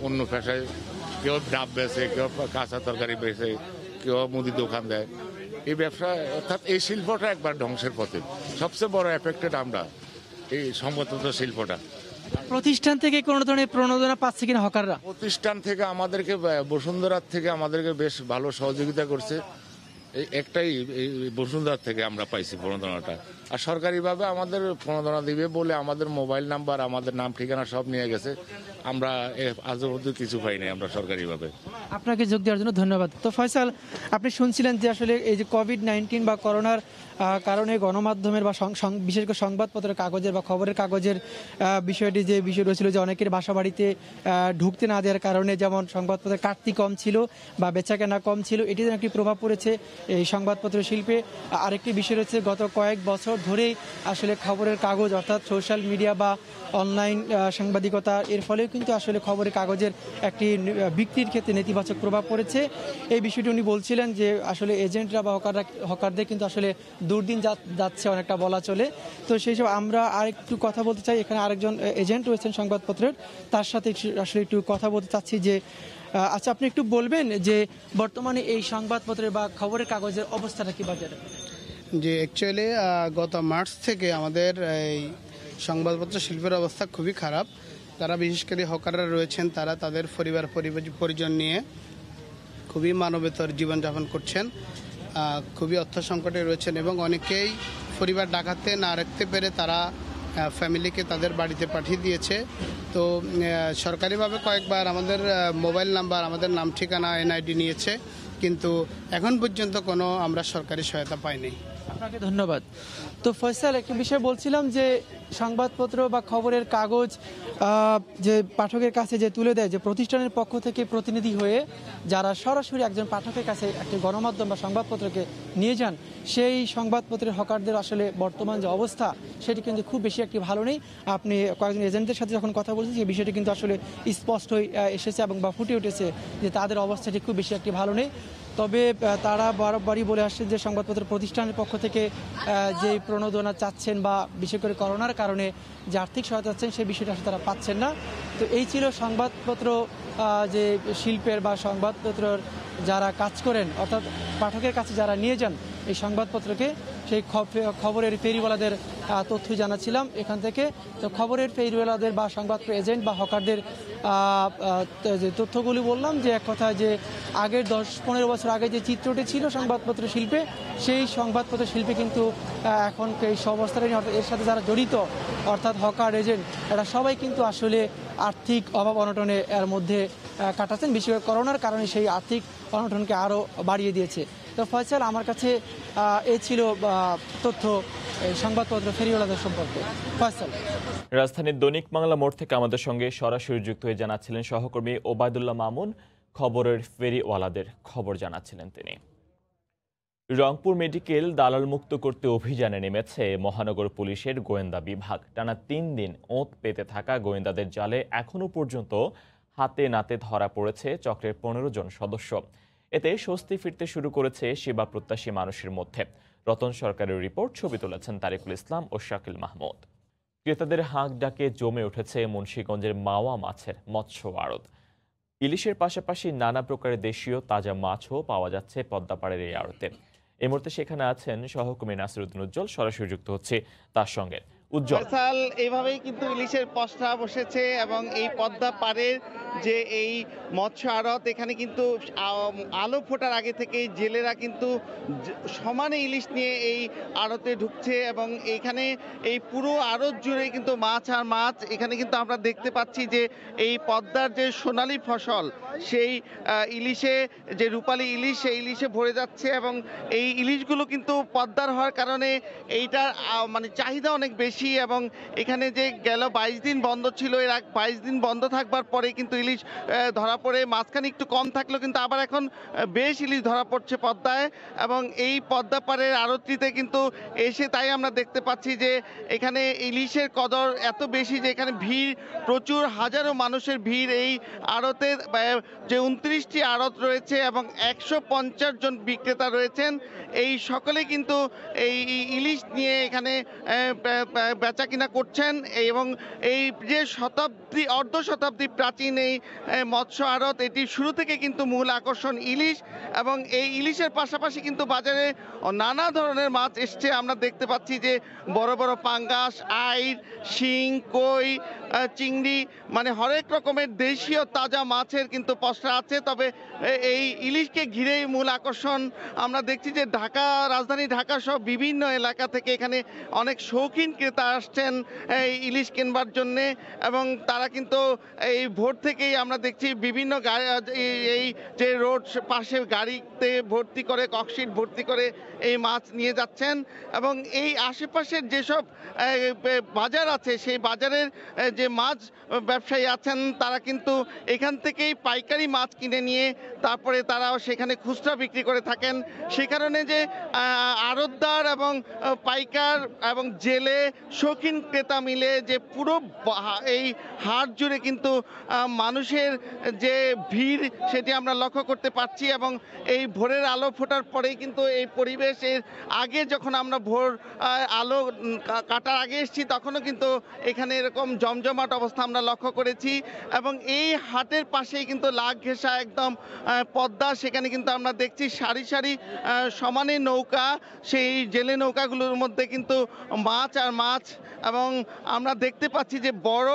অন্য পেশায়, কেউ ডাব বেচে, কেউ কাঁচা তরকারি বেচে, কেউ মুদি দোকান দেয়। এই ব্যবসা অর্থাৎ এই শিল্পটা একবার ধ্বংসের পথে। সবচেয়ে বড় এফেক্টেড আমরা এই সংবাদপত্র শিল্পটা। প্রতিষ্ঠান থেকে কোনো ধরনের প্রণোদনা পাচ্ছে কিনা হকাররা? প্রতিষ্ঠান থেকে আমাদেরকে, বসুন্ধরার থেকে আমাদেরকে বেশ ভালো সহযোগিতা করছে। একটাই বসুন্ধরার থেকে আমরা পাইছি প্রণোদনাটা। আর সরকারিভাবে আমাদের প্রণোদনা দিবে বলে আমাদের মোবাইল নাম্বার, আমাদের নাম ঠিকানা সব নিয়ে গেছে। আমরা আজও পর্যন্ত কিছু পাই নাই আমরা সরকারিভাবে। আপনাকে যোগ দেওয়ার জন্য ধন্যবাদ। তো ফয়সাল, আপনি শুনছিলেন যে আসলে এই যে কোভিড-19 বা করোনার কারণে গণমাধ্যমের বা বিশেষ করে সংবাদপত্রের কাগজের বা খবরের কাগজের বিষয়টি যে বিষয় রয়েছিল যে অনেকের বাসা বাড়িতে ঢুকতে না দেওয়ার কারণে যেমন সংবাদপত্রের কাটতি কম ছিল বা বেচাকেনা কম ছিল, এটি যেন একটি প্রভাব পড়েছে এই সংবাদপত্র শিল্পে। আরেকটি বিষয় রয়েছে, গত কয়েক বছর ধরেই আসলে খবরের কাগজ অর্থাৎ সোশ্যাল মিডিয়া বা অনলাইন সাংবাদিকতা, এর ফলেও কিন্তু আসলে খবরের কাগজের একটি বিক্রির ক্ষেত্রে নেতিবাচক প্রভাব পড়েছে। এই বিষয়টি উনি বলছিলেন যে আসলে এজেন্টরা বা হকারদের কিন্তু আসলে দুর্দিন যাচ্ছে অনেকটা বলা চলে। তো সেই সব আমরা আরেকটু কথা বলতে চাই, এখানে আরেকজন এজেন্ট রয়েছেন সংবাদপত্রের, তার সাথে আসলে একটু কথা বলতে চাচ্ছি যে আচ্ছা, আপনি একটু বলবেন যে বর্তমানে এই সংবাদপত্রের বা খবরের কাগজের অবস্থাটা কি বাজারে? যে অ্যাকচুয়ালি গত মার্চ থেকে আমাদের এই সংবাদপত্র শিল্পের অবস্থা খুবই খারাপ। যারা বিশেষ করে হকাররা রয়েছেন তারা তাদের পরিজন নিয়ে খুবই মানবেতর জীবনযাপন করছেন, খুবই অর্থ সংকটে রয়েছেন এবং অনেকেই পরিবার ডাকাতে না রাখতে পেরে তারা ফ্যামিলিকে তাদের বাড়িতে পাঠিয়ে দিয়েছে। তো সরকারিভাবে কয়েকবার আমাদের মোবাইল নাম্বার, আমাদের নাম ঠিকানা, এনআইডি নিয়েছে, কিন্তু এখন পর্যন্ত কোনো আমরা সরকারি সহায়তা পাইনি। আপনাকে ধন্যবাদ। তো ফয়সাল, একটা বিষয় বলছিলাম যে সংবাদপত্র বা খবরের কাগজ যে পাঠকের কাছে যে তুলে দেয়, যে প্রতিষ্ঠানের পক্ষ থেকে প্রতিনিধি হয়ে যারা সরাসরি একজন পাঠকের কাছে একটি গণমাধ্যম বা সংবাদপত্রকে নিয়ে যান, সেই সংবাদপত্রের হকারদের আসলে বর্তমান যে অবস্থা সেটি কিন্তু খুব বেশি একটি ভালো নেই। আপনি কয়েকজন এজেন্টদের সাথে যখন কথা বলছেন সেই বিষয়টি কিন্তু আসলে স্পষ্ট হয়ে এসেছে এবং বা ফুটে উঠেছে যে তাদের অবস্থাটি খুব বেশি একটি ভালো নেই। তবে তারা বারবারই বলে আসছে যে সংবাদপত্র প্রতিষ্ঠানের পক্ষ থেকে যে প্রণোদনা চাচ্ছেন বা বিশেষ করে করোনার কারণে যে আর্থিক সহায়তা চাচ্ছেন সেই বিষয়টা আসলে তারা পাচ্ছেন না। তো এই ছিল সংবাদপত্র যে শিল্পের বা সংবাদপত্রের যারা কাজ করেন অর্থাৎ পাঠকের কাছে যারা নিয়ে যান এই সংবাদপত্রকে, সেই খবরের ফেরিওয়ালাদের তথ্য জানাচ্ছিলাম এখান থেকে। তো খবরের ফেরিওয়ালাদের বা সংবাদপত্র এজেন্ট বা হকারদের যে তথ্যগুলি বললাম, যে এক কথা যে আগের 10-15 বছর আগে যে চিত্রটি ছিল সংবাদপত্র শিল্পে, সেই সংবাদপত্র শিল্পে কিন্তু এখন এই অবস্থাটা নেই। অর্থাৎ এর সাথে যারা জড়িত অর্থাৎ হকার এজেন্ট এরা সবাই কিন্তু আসলে আর্থিক অভাব অনটনে এর মধ্যে কাটাচ্ছেন। বিশেষ করে করোনার কারণে সেই আর্থিক অনটনকে আরও বাড়িয়ে দিয়েছে। তো ফয়সাল, আমার কাছে এই ছিল তথ্য সংবাদপত্র ফেরিওয়ালাদের সম্পর্কে। ফয়সাল। রাজধানীর দৈনিক বাংলা মোড় থেকে আমাদের সঙ্গে সরাসরি যুক্ত হয়ে জানাচ্ছিলেন সহকর্মী ওবায়দুল্লাহ মামুন। খবরের ফেরিওয়ালাদের খবর জানাচ্ছিলেন তিনি। রংপুর মেডিকেল দালাল মুক্ত করতে অভিযানে নেমেছে মহানগর পুলিশের গোয়েন্দা বিভাগ। টানা 3 দিন ওঁত পেতে থাকা গোয়েন্দাদের জালে এখনও পর্যন্ত হাতে নাতে ধরা পড়েছে চক্রের 15 জন সদস্য। এতে স্বস্তি ফিরতে শুরু করেছে সেবা প্রত্যাশী মানুষের মধ্যে। রতন সরকারের রিপোর্ট, ছবি তুলেছেন তারিকুল ইসলাম ও শাকিল মাহমুদ। ক্রেতাদের হাঁক ডাকে জমে উঠেছে মুন্সিগঞ্জের মাওয়া মাছের মৎস্য আড়ত। ইলিশের পাশাপাশি নানা প্রকারের দেশীয় তাজা মাছও পাওয়া যাচ্ছে পদ্মাপাড়ের এই আড়তে। এই মুহূর্তে সেখানে আছেন সহকর্মী নাসিরউদ্দিন উজ্জ্বল, সরাসরি যুক্ত হচ্ছে তার সঙ্গে। উজ্জ্বল, এইভাবেই কিন্তু ইলিশের পসরা বসেছে এবং এই পদ্মা পাড়ের যে এই মৎস্য আড়ত, এখানে কিন্তু আলো ফোটার আগে থেকেই জেলেরা কিন্তু সমানে ইলিশ নিয়ে এই আড়তে ঢুকছে এবং এখানে এই পুরো আড়ত জুড়ে কিন্তু মাছ আর মাছ। এখানে কিন্তু আমরা দেখতে পাচ্ছি যে এই পদ্মার যে সোনালী ফসল, সেই ইলিশে যে রূপালী ইলিশ, সেই ইলিশে ভরে যাচ্ছে এবং এই ইলিশগুলো কিন্তু পদ্মার হওয়ার কারণে এইটার মানে চাহিদা অনেক বেশি। এবং এখানে যে গেল 22 দিন বন্ধ ছিল, এর 22 দিন বন্ধ থাকবার পরে কিন্তু ইলিশ ধরা পড়ে। মাঝখানে একটু কম থাকলেও কিন্তু আবার এখন বেশ ইলিশ ধরা পড়ছে পদ্মায় এবং এই পদ্মা পাড়ের আড়তটিতে কিন্তু এসে তাই আমরা দেখতে পাচ্ছি যে এখানে ইলিশের কদর এত বেশি যে এখানে ভিড় প্রচুর, হাজারো মানুষের ভিড় এই আড়তে। যে 29টি আড়ত রয়েছে এবং 150 জন বিক্রেতা রয়েছেন, এই সকলে কিন্তু এই ইলিশ নিয়ে এখানে বেচা কিনা করছেন এবং এই যে অর্ধ শতাব্দী প্রাচীন এই মৎস্য আড়ত, এটি শুরু থেকে কিন্তু মূল আকর্ষণ ইলিশ এবং এই ইলিশের পাশাপাশি কিন্তু বাজারে নানা ধরনের মাছ এসছে। আমরা দেখতে পাচ্ছি যে বড় বড় পাঙ্গাস, আইড়, শিং, কই, চিংড়ি, মানে হরেক রকমের দেশীয় তাজা মাছের কিন্তু পসরা আছে। তবে এই ইলিশকে ঘিরেই মূল আকর্ষণ। আমরা দেখছি যে রাজধানী ঢাকা সহ বিভিন্ন এলাকা থেকে এখানে অনেক শৌখিন ক্রেতা আসছেন এই ইলিশ কিনবার জন্যে এবং তারা কিন্তু এই ভোর থেকেই আমরা দেখছি বিভিন্ন এই যে রোড পাশে গাড়িতে ভর্তি করে, ককশিট ভর্তি করে এই মাছ নিয়ে যাচ্ছেন এবং এই আশেপাশের যেসব বাজার আছে সেই বাজারের যে মাছ ব্যবসায়ী আছেন তারা কিন্তু এখান থেকেই পাইকারি মাছ কিনে নিয়ে তারপরে তারাও সেখানে খুচরা বিক্রি করে থাকেন। সে কারণে যে আড়তদার এবং পাইকার এবং জেলে শৌখিন ক্রেতা মিলে যে পুরো এই হাট জুড়ে কিন্তু মানুষের যে ভিড় সেটি আমরা লক্ষ্য করতে পারছি এবং এই ভোরের আলো ফোটার পরেই কিন্তু এই পরিবেশের আগে যখন আমরা ভোর আলো কাটার আগে এসেছি তখনও কিন্তু এখানে এরকম জমজমাট অবস্থা আমরা লক্ষ্য করেছি এবং এই হাটের পাশেই কিন্তু লাখ ঘেঁষা একদম পদ্মা, সেখানে কিন্তু আমরা দেখছি সারি সারি সমানে নৌকা, সেই জেলে নৌকাগুলোর মধ্যে কিন্তু মাছ আর মাছ এবং আমরা দেখতে পাচ্ছি যে বড়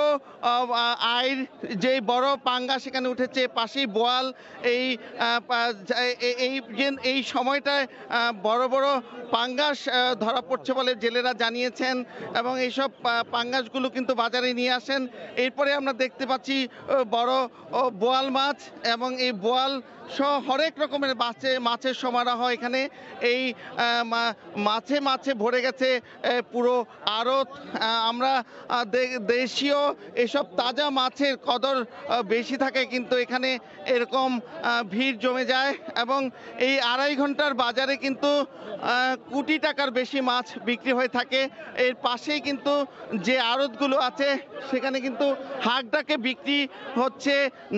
আইড়, যে বড় পাঙ্গা সেখানে উঠেছে, পাশেই বোয়াল। এই সময়টায় বড় বড় পাঙ্গাস ধরা পড়ছে বলে জেলেরা জানিয়েছেন এবং এইসব পাঙ্গাসগুলো কিন্তু বাজারে নিয়ে আসেন। এরপরে আমরা দেখতে পাচ্ছি বড় বোয়াল মাছ এবং এই বোয়াল সহ হরেক রকমের মাছের সমারোহ এখানে। এই মাছে মাছে ভরে গেছে পুরো আড়ত। আমরা দেশীয় এসব তাজা মাছের কদর বেশি থাকে কিন্তু এখানে এরকম ভিড় জমে যায় এবং এই 2.5 ঘন্টার বাজারে কিন্তু কোটি টাকার বেশি মাছ বিক্রি হয়ে থাকে। এর পাশেই কিন্তু যে আড়তগুলো আছে সেখানে কিন্তু হাঁক ডাকে বিক্রি হচ্ছে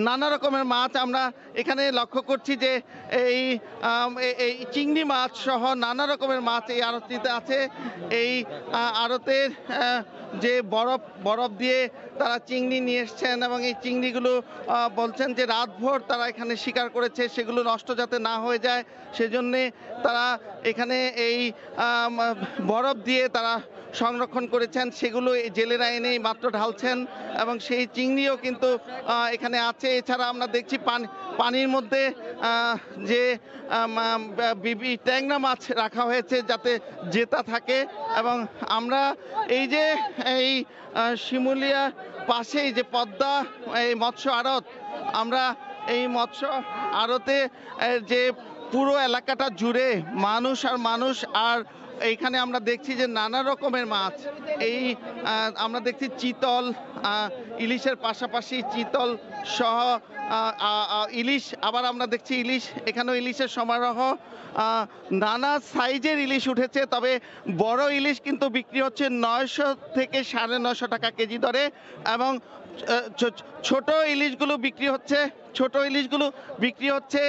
নানা রকমের মাছ আমরা এখানে লক্ষ্য লক্ষ্য করছি যে এই চিংড়ি মাছ সহ নানা রকমের মাছ এই আড়তটিতে আছে। এই আড়তের যে বরফ দিয়ে তারা চিংড়ি নিয়ে এসছেন এবং এই চিংড়িগুলো বলছেন যে রাতভর তারা এখানে শিকার করেছে, সেগুলো নষ্ট যাতে না হয়ে যায় সেজন্যে তারা এখানে এই বরফ দিয়ে তারা সংরক্ষণ করেছেন, সেগুলো জেলেরা এনেই মাত্র ঢালছেন এবং সেই চিংড়িও কিন্তু এখানে আছে। এছাড়া আমরা দেখছি পানির মধ্যে যে ট্যাংরা মাছ রাখা হয়েছে যাতে জেতা থাকে। এবং আমরা এই যে এই শিমুলিয়া পাশেই যে পদ্মা এই মৎস্য আড়ত, আমরা এই মৎস্য আড়তে যে পুরো এলাকাটা জুড়ে মানুষ আর মানুষ, আর এইখানে আমরা দেখছি যে নানা রকমের মাছ, এই আমরা দেখছি চিতল, ইলিশের পাশাপাশি চিতল সহ ইলিশ, আবার আমরা দেখছি ইলিশ, এখানেও ইলিশের সমারোহ, নানা সাইজের ইলিশ উঠেছে। তবে বড় ইলিশ কিন্তু বিক্রি হচ্ছে 900 থেকে 950 টাকা কেজি দরে এবং ছোট ইলিশগুলো বিক্রি হচ্ছে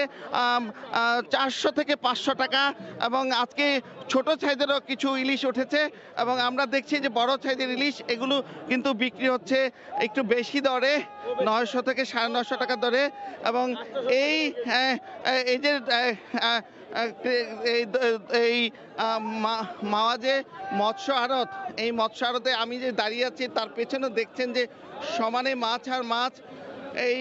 400 থেকে 500 টাকা। এবং আজকে ছোট সাইজেরও কিছু ইলিশ উঠেছে এবং আমরা দেখছি যে বড় সাইজের ইলিশ এগুলো কিন্তু বিক্রি হচ্ছে একটু বেশি দরে, 900 থেকে 950 টাকা দরে। এবং এই যে এই মাওয়াজে মৎস্য আড়ত, এই মৎস্য আড়তে আমি যে দাঁড়িয়ে আছি তার পেছনে দেখছেন যে সমানে মাছ আর মাছ, এই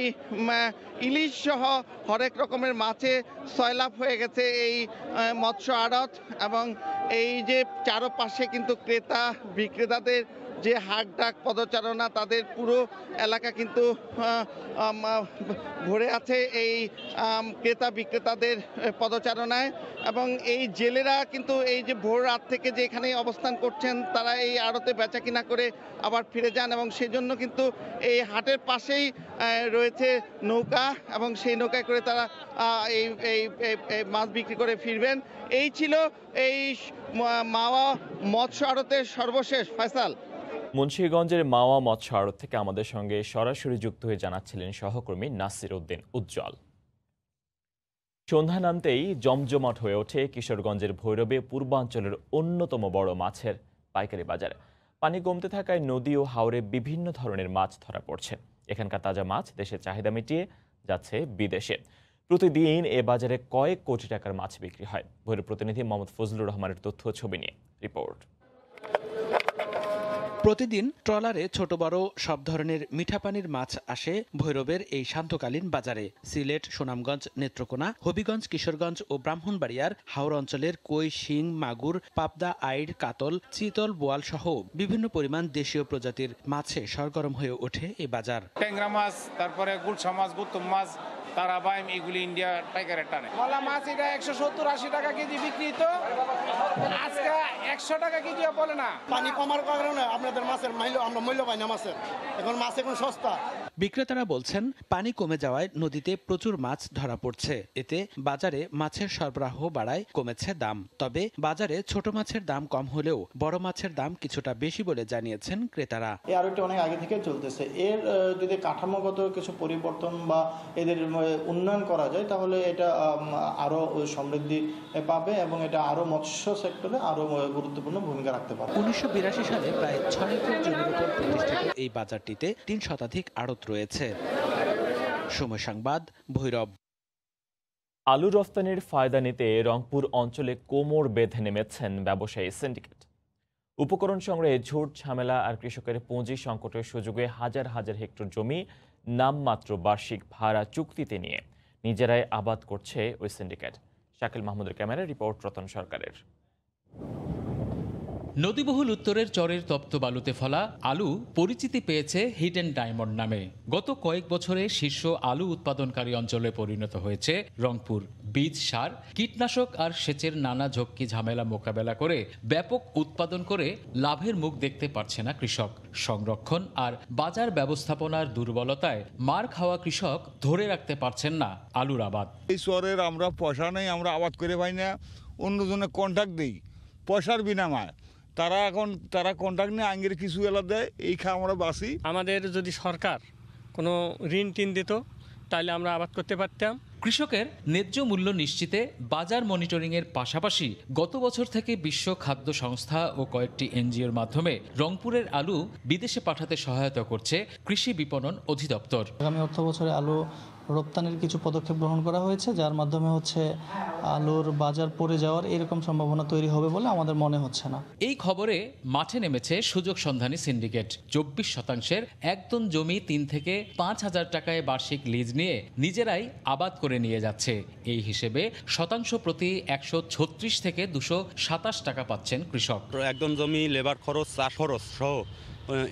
ইলিশ সহ হরেক রকমের মাছে সয়লাভ হয়ে গেছে এই মৎস্য আড়ত। এবং এই যে চারপাশে কিন্তু ক্রেতা বিক্রেতাদের যে হাক ডাক পদচারণা, তাদের পুরো এলাকা কিন্তু ভরে আছে এই ক্রেতা বিক্রেতাদের পদচারণায়। এবং এই জেলেরা কিন্তু এই যে ভোর রাত থেকে যে এখানে অবস্থান করছেন, তারা এই আড়তে বেচা কিনা করে আবার ফিরে যান এবং সেজন্য কিন্তু এই হাটের পাশেই রয়েছে নৌকা এবং সেই নৌকায় করে তারা এই মাছ বিক্রি করে ফিরবেন। এই ছিল এই মাওয়া মৎস্য আড়তের সর্বশেষ। ফয়সাল। মুন্সিগঞ্জের মাওয়া মৎস্য আড়ত থেকে আমাদের সঙ্গে সরাসরি যুক্ত হয়ে জানাচ্ছিলেন সহকর্মী নাসির উদ্দিন উজ্জ্বল। সন্ধ্যা নামতেই জমজমাট হয়ে ওঠে কিশোরগঞ্জের ভৈরবে পূর্বাঞ্চলের অন্যতম বড় মাছের পাইকারি বাজার। পানি কমতে থাকায় নদী ও হাওরে বিভিন্ন ধরনের মাছ ধরা পড়ছে। এখানকার তাজা মাছ দেশের চাহিদা মিটিয়ে যাচ্ছে বিদেশে। প্রতিদিন এ বাজারে কয়েক কোটি টাকার মাছ বিক্রি হয়। ভৈরব প্রতিনিধি মোহাম্মদ ফজলুর রহমানের তথ্য ছবি নিয়ে রিপোর্ট। প্রতিদিন ট্রলারে ছোট বড় সব ধরনের মিঠা পানির মাছ আসে ভৈরবের এই শান্তকালীন বাজারে। সিলেট, সুনামগঞ্জ, নেত্রকোনা, হবিগঞ্জ, কিশোরগঞ্জ ও ব্রাহ্মণবাড়িয়ার হাওর অঞ্চলের কই, শিং, মাগুর, পাবদা, আইড়, কাতল, চিতল, বোয়াল সহ বিভিন্ন পরিমাণ দেশীয় প্রজাতির মাছে সরগরম হয়ে ওঠে এই বাজার। ট্যাংরা মাছ, তারপরে গুলশা মাছ, গুত্তম মাছ, তারাবাইম, এগুলি ইন্ডিয়া পাইকারের টানে। মলা মাছ এটা 170-80 টাকা কেজি বিক্রি, তো আজকে 100 টাকা কেজি বলে না। পানি কমার কারণে আপনাদের মাছের আমরা মূল্য পাই না মাছের, এখন মাছ এখন সস্তা। বিক্রেতারা বলছেন পানি কমে যাওয়ায় নদীতে প্রচুর মাছ ধরা পড়ছে। এতে বাজারে মাছের সরবরাহ বাড়ায় কমেছে দাম। তবে বাজারে ছোট মাছের দাম কম হলেও বড় মাছের দাম কিছুটা বেশি বলে জানিয়েছেন ক্রেতারা। এই আড়তটা অনেক আগে থেকে চলতেছে। এর যদি কাঠামোগত কিছু পরিবর্তন বা এদের উন্নয়ন করা যায় তাহলে এটা আরো সমৃদ্ধি পাবে এবং এটা আরো মৎস্য সেক্টরে আরো গুরুত্বপূর্ণ ভূমিকা রাখতে পারে। 1982 সালে প্রায় 6 একর জমির উপর প্রতিষ্ঠিত এই বাজারটিতে 3 শতাধিক আড়ত রয়েছে। সময় সংবাদ, ভৈরব। আলু রফতানির ফায়দা নিতে রংপুর অঞ্চলে কোমর বেঁধে নেমেছেন ব্যবসায়ী সিন্ডিকেট। উপকরণ সংগ্রহে ঝুট ঝামেলা আর কৃষকের পুঁজি সংকটের সুযোগে হাজার হাজার হেক্টর জমি নামমাত্র বার্ষিক ভাড়া চুক্তিতে নিয়ে নিজেরাই আবাদ করছে ওই সিন্ডিকেট। শাকিল মাহমুদের ক্যামেরায় রিপোর্ট রতন সরকারের। নদীবহুল উত্তরের চরের তপ্ত বালুতে ফলা আলু পরিচিতি পেয়েছে হিডেন ডায়মন্ড নামে। গত কয়েক বছরে শীর্ষ আলু উৎপাদনকারী অঞ্চলে পরিণত হয়েছে রংপুর। বীজ, সার, কীটনাশক আর সেচের নানা ঝক্কি ঝামেলা মোকাবেলা করে ব্যাপক উৎপাদন করে লাভের মুখ দেখতে পারছে না কৃষক। সংরক্ষণ আর বাজার ব্যবস্থাপনার দুর্বলতায় মার খাওয়া কৃষক ধরে রাখতে পারছেন না আলুর আবাদ। এই চরের আমরা পয়সা নেই, আমরা আবাদ করে পাই না, অন্যজনে কন্ট্রাক্ট দিই পয়সার বিনিময়ে। তারা কন্ট্রাক্ট নিয়ে আঙ্গের কিছু এলা দেয়, এই খা আমরা বাঁচি। আমাদের যদি সরকার কোনো ঋণ টিন দিত তাহলে আমরা আবাদ করতে পারতাম। কৃষকের ন্যায্য মূল্য নিশ্চিতে বাজার মনিটরিংয়ের পাশাপাশি গত বছর থেকে বিশ্ব খাদ্য সংস্থা ও কয়েকটি এনজিওর মাধ্যমে রংপুরের আলু বিদেশে পাঠাতে সহায়তা করছে কৃষি বিপণন অধিদপ্তর। আগামী অর্থ বছরে আলু রপ্তানির কিছু পদক্ষেপ গ্রহণ করা হয়েছে, যার মাধ্যমে আলুর বাজার পড়ে যাওয়ার এরকম সম্ভাবনা তৈরি হবে বলে আমাদের মনে হচ্ছে না। এই খবরে মাঠে নেমেছে সুযোগ সন্ধানী সিন্ডিকেট। 24% একদম জমি 3 থেকে 5,000 টাকায় বার্ষিক লিজ নিয়ে নিজেরাই আবাদ করে নিয়ে যাচ্ছে। এই হিসেবে শতাংশ প্রতি 136 থেকে 227 টাকা পাচ্ছেন কৃষক। একদম জমি, লেবার খরচ, চাষ খরচ সহ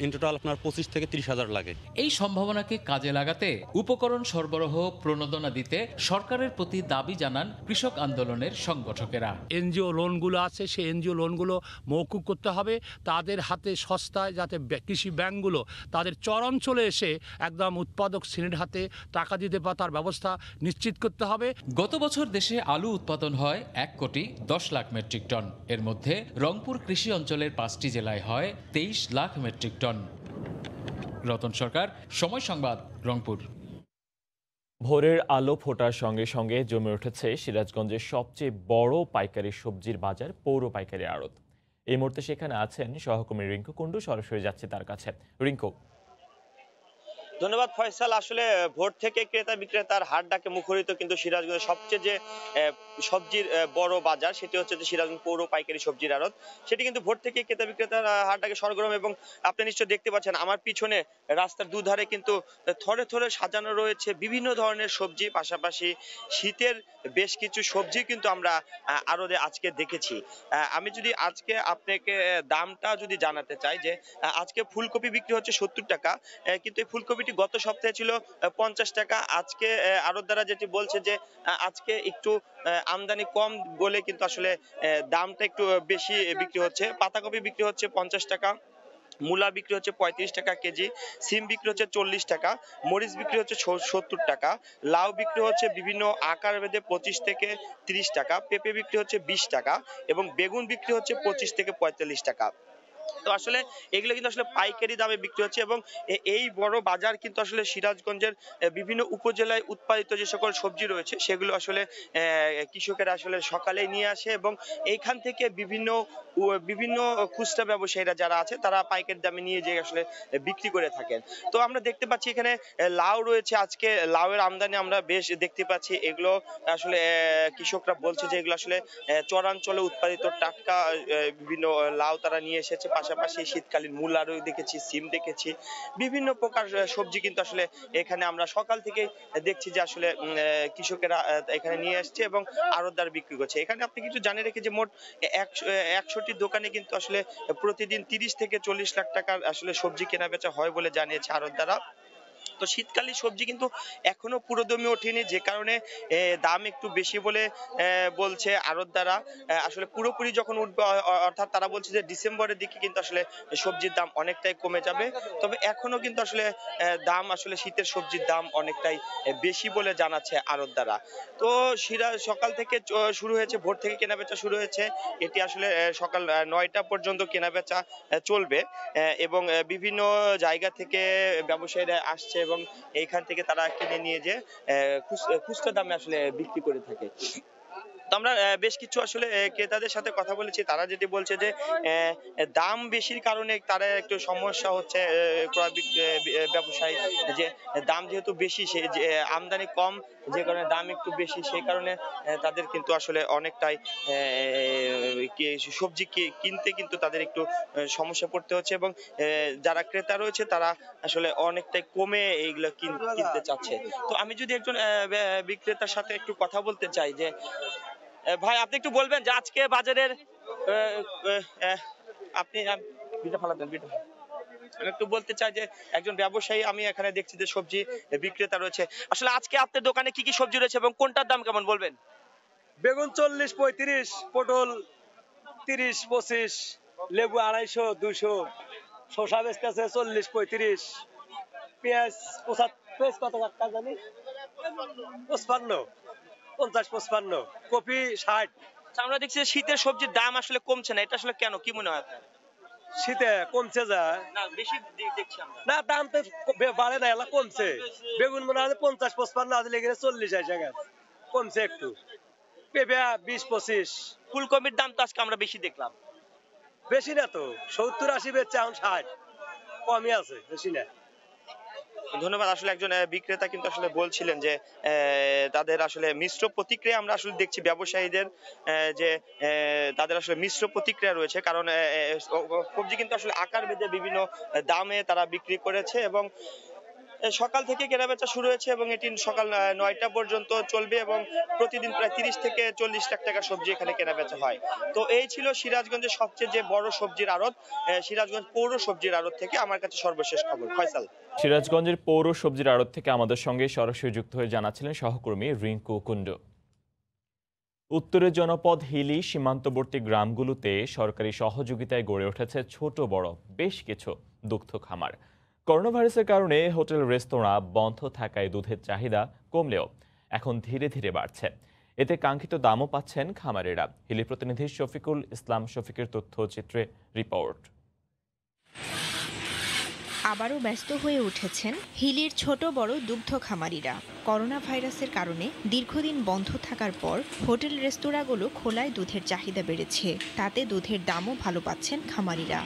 ইন টোটাল আপনার 25 থেকে 30,000 লাগে। এই সম্ভাবনাকে কাজে লাগাতে উপকরণ সরবরাহ প্রণোদনা দিতে সরকারের প্রতি দাবি জানান কৃষক আন্দোলনের সংগঠকেরা। এনজিও লোনগুলো আছে, সেই এনজিও লোনগুলো মওকুফ করতে হবে, তাদের হাতে সস্তায় যাতে কৃষি ব্যাংকগুলো তাদের চরাঞ্চলে এসে একদম উৎপাদক শ্রেণীর হাতে টাকা দিতে পারে তার ব্যবস্থা নিশ্চিত করতে হবে। গত বছর দেশে আলু উৎপাদন হয় 1,10,00,000 মেট্রিক টন। এর মধ্যে রংপুর কৃষি অঞ্চলের 5টি জেলায় হয় 23 লাখ মেট্রিক টন। রতন সরকার, সময় সংবাদ, রংপুর। ভোরের আলো ফোটার সঙ্গে সঙ্গে জমে উঠেছে সিরাজগঞ্জের সবচেয়ে বড় পাইকারি সবজির বাজার পৌর পাইকারি আড়ত। এই মুহূর্তে সেখানে আছেন সহকর্মী রিঙ্কু কুন্ডু, সরাসরি যাচ্ছে তার কাছে। রিঙ্কু। ধন্যবাদ ফয়সাল। আসলে ভোর থেকে ক্রেতা বিক্রেতার হাট ডাকে মুখরিত কিন্তু সিরাজগঞ্জের সবচেয়ে যে সবজির বড় বাজার, সেটি হচ্ছে যে সিরাজগঞ্জ পৌর পাইকারি সবজির আড়ত। সেটি কিন্তু ভোর থেকে ক্রেতা বিক্রেতার হাট ডাকে সরগরম, এবং আপনি নিশ্চয় দেখতে পাচ্ছেন আমার পিছনে রাস্তার দুধারে কিন্তু থরে থরে সাজানো রয়েছে বিভিন্ন ধরনের সবজি, পাশাপাশি শীতের বেশ কিছু সবজি কিন্তু আমরা আড়তে আজকে দেখেছি। আমি যদি আজকে আপনাকে দামটা যদি জানাতে চাই, যে আজকে ফুলকপি বিক্রি হচ্ছে 70 টাকা, কিন্তু এই ফুলকপি গত সপ্তাহে ছিল 50 টাকা। আজকে আড়তদাররা যেটি বলছে যে আজকে একটু আমদানি কম বলে কিন্তু আসলে দামটা একটু বেশি বিক্রি হচ্ছে। পাতাকপি বিক্রি হচ্ছে 50 টাকা, মূলা বিক্রি হচ্ছে 35 টাকা কেজি, সিম বিক্রি হচ্ছে 40 টাকা, মরিচ বিক্রি হচ্ছে 70 টাকা, লাউ বিক্রি হচ্ছে বিভিন্ন আকার ভেদে 25 থেকে 30 টাকা, পেঁপে বিক্রি হচ্ছে 20 টাকা, এবং বেগুন বিক্রি হচ্ছে 25 থেকে 45 টাকা। তো আসলে এগুলো কিন্তু আসলে পাইকারি দামে বিক্রি হচ্ছে, এবং এই বড় বাজার কিন্তু আসলে সিরাজগঞ্জের বিভিন্ন উপজেলায় উৎপাদিত যে সকল সবজি রয়েছে সেগুলো আসলে কৃষকেরা আসলে সকালে নিয়ে আসে, এবং এইখান থেকে বিভিন্ন খুচরা ব্যবসায়ীরা যারা আছে তারা পাইকারি দামে নিয়ে যেয়ে আসলে বিক্রি করে থাকেন। তো আমরা দেখতে পাচ্ছি এখানে লাউ রয়েছে। আজকে লাউয়ের আমদানি আমরা বেশ দেখতে পাচ্ছি। এগুলো আসলে কৃষকরা বলছে যে এগুলো আসলে চরাঞ্চলে উৎপাদিত টাটকা বিভিন্ন লাউ তারা নিয়ে এসেছে। পাশাপাশি শীতকালীন মূলারও দেখেছি, সিম দেখেছি, বিভিন্ন প্রকার সবজি কিন্তু আসলে এখানে আমরা সকাল থেকে দেখছি যে আসলে কৃষকেরা এখানে নিয়ে আসছে এবং আড়তদার বিক্রি করছে। এখানে আপনি কিছু জানিয়ে রেখে যে মোট 100টি দোকানে কিন্তু আসলে প্রতিদিন 30 থেকে 40 লাখ টাকার আসলে সবজি কেনা বেচা হয় বলে জানিয়েছে আড়তদাররা। তো শীতকালীন সবজি কিন্তু এখনো পুরোদমে ওঠেনি, যে কারণে দাম একটু বেশি বলে বলছে আড়তদাররা। আসলে পুরোপুরি যখন উঠবে, অর্থাৎ তারা বলছে যে ডিসেম্বরের দিকে কিন্তু আসলে সবজির দাম অনেকটাই কমে যাবে। তবে এখনো কিন্তু আসলে দাম আসলে শীতের সবজির দাম অনেকটাই বেশি বলে জানাচ্ছে আড়তদাররা। তো সকাল থেকে শুরু হয়েছে, ভোর থেকে কেনাবেচা শুরু হয়েছে। এটি আসলে সকাল 9টা পর্যন্ত কেনাবেচা চলবে, এবং বিভিন্ন জায়গা থেকে ব্যবসায়ীরা আসছে এবং এইখান থেকে তারা কিনে নিয়ে যে খুচরা দামে আসলে বিক্রি করে থাকে। তো আমরা বেশ কিছু আসলে ক্রেতাদের সাথে কথা বলেছি, তারা যেটি বলছে যে দাম বেশির কারণে তারা একটু সমস্যা হচ্ছে ক্রয় ব্যবসায়ী, যে দাম যেহেতু বেশি, সে আমদানি কম, যে কারণে দাম একটু বেশি, সেই কারণে তাদের কিন্তু আসলে অনেকটাই সবজি কিনতে কিন্তু তাদের একটু সমস্যা পড়তে হচ্ছে, এবং যারা ক্রেতা রয়েছে তারা আসলে অনেকটাই কমে এইগুলো কিনতে চাচ্ছে। তো আমি যদি একজন বিক্রেতার সাথে একটু কথা বলতে চাই, যে ভাই আপনি একটু বলবেন যে আজকে বাজারের আপনি আমি একটু বলতে চাই যে একজন ব্যবসায়ী, আমি এখানে দেখছি যে সবজি বিক্রেতা রয়েছে, আসলে আজকে আপনার দোকানে কি কি সবজি রয়েছে এবং কোনটার দাম কেমন বলবেন? বেগুন 40-35, পটল 30-25, লেবু 250, 200, শসা বেচতেছে 40-35, পেঁয়াজ 55, কত টাকা জানি 55, 50-55, কপি 60। আমরা দেখছি শীতের সবজির দাম আসলে কমছে না, এটা আসলে কেন, কি মনে হয় আপনার? শীতে কমছে যায় না বেশি দেখছি আমরা। না দাম তো বাড়ে না, এলা কমছে। বেগুন মনে হয় 50-55 না দিলে 40 আসে গেছে, কমছে একটু। পেঁপে 20-25। ফুলকপির দাম তো আজকে আমরা বেশি দেখলাম। বেশি না তো, 70-80 বেচছে, এখন 60, কমই আছে, বেশি না। ধন্যবাদ। আসলে একজন বিক্রেতা কিন্তু আসলে বলছিলেন যে তাদের আসলে মিশ্র প্রতিক্রিয়া আমরা আসলে দেখছি ব্যবসায়ীদের, যে তাদের আসলে মিশ্র প্রতিক্রিয়া রয়েছে, কারণ সবজি কিন্তু আসলে আকার ভেদে বিভিন্ন দামে তারা বিক্রি করেছে এবং সকাল থেকে কেনাবেচা শুরু হয়েছে এবং এটি সকাল 9টা পর্যন্ত চলবে এবং প্রতিদিন প্রায় 30 থেকে 40 লাখ টাকা সবজি এখানে কেনাবেচা হয়। তো এই ছিল সিরাজগঞ্জের সবচেয়ে যে বড় সবজির আড়ত, সিরাজগঞ্জ পৌর সবজির আড়ত থেকে আমার কাছে সর্বশেষ খবর। ফয়সাল। সিরাজগঞ্জের পৌর সবজির আড়ত থেকে আমাদের সঙ্গে সরাসরি যুক্ত হয়ে জানাচ্ছিলেন সহকর্মী রিঙ্কু কুন্ডু। উত্তরের জনপদ হিলি সীমান্তবর্তী গ্রামগুলোতে সরকারি সহযোগিতায় গড়ে উঠেছে ছোট বড় বেশ কিছু দুগ্ধ খামার। করোনা ভাইরাসের কারণে হোটেল রেস্তোরাঁ বন্ধ থাকায় দুধের চাহিদা কমলেও এখন ধীরে ধীরে বাড়ছে। এতে কাঙ্ক্ষিত দামও পাচ্ছেন খামারেরা। হিলি প্রতিনিধি শফিকুল ইসলাম শফিকের তথ্যচিত্রে রিপোর্ট। আবারও ব্যস্ত হয়ে উঠেছেন হিলির ছোট বড় দুগ্ধ খামারিরা। করোনা ভাইরাসের কারণে দীর্ঘদিন বন্ধ থাকার পর হোটেল রেস্তোরাঁগুলো খোলায় দুধের চাহিদা বেড়েছে। তাতে দুধের দামও ভালো পাচ্ছেন খামারিরা।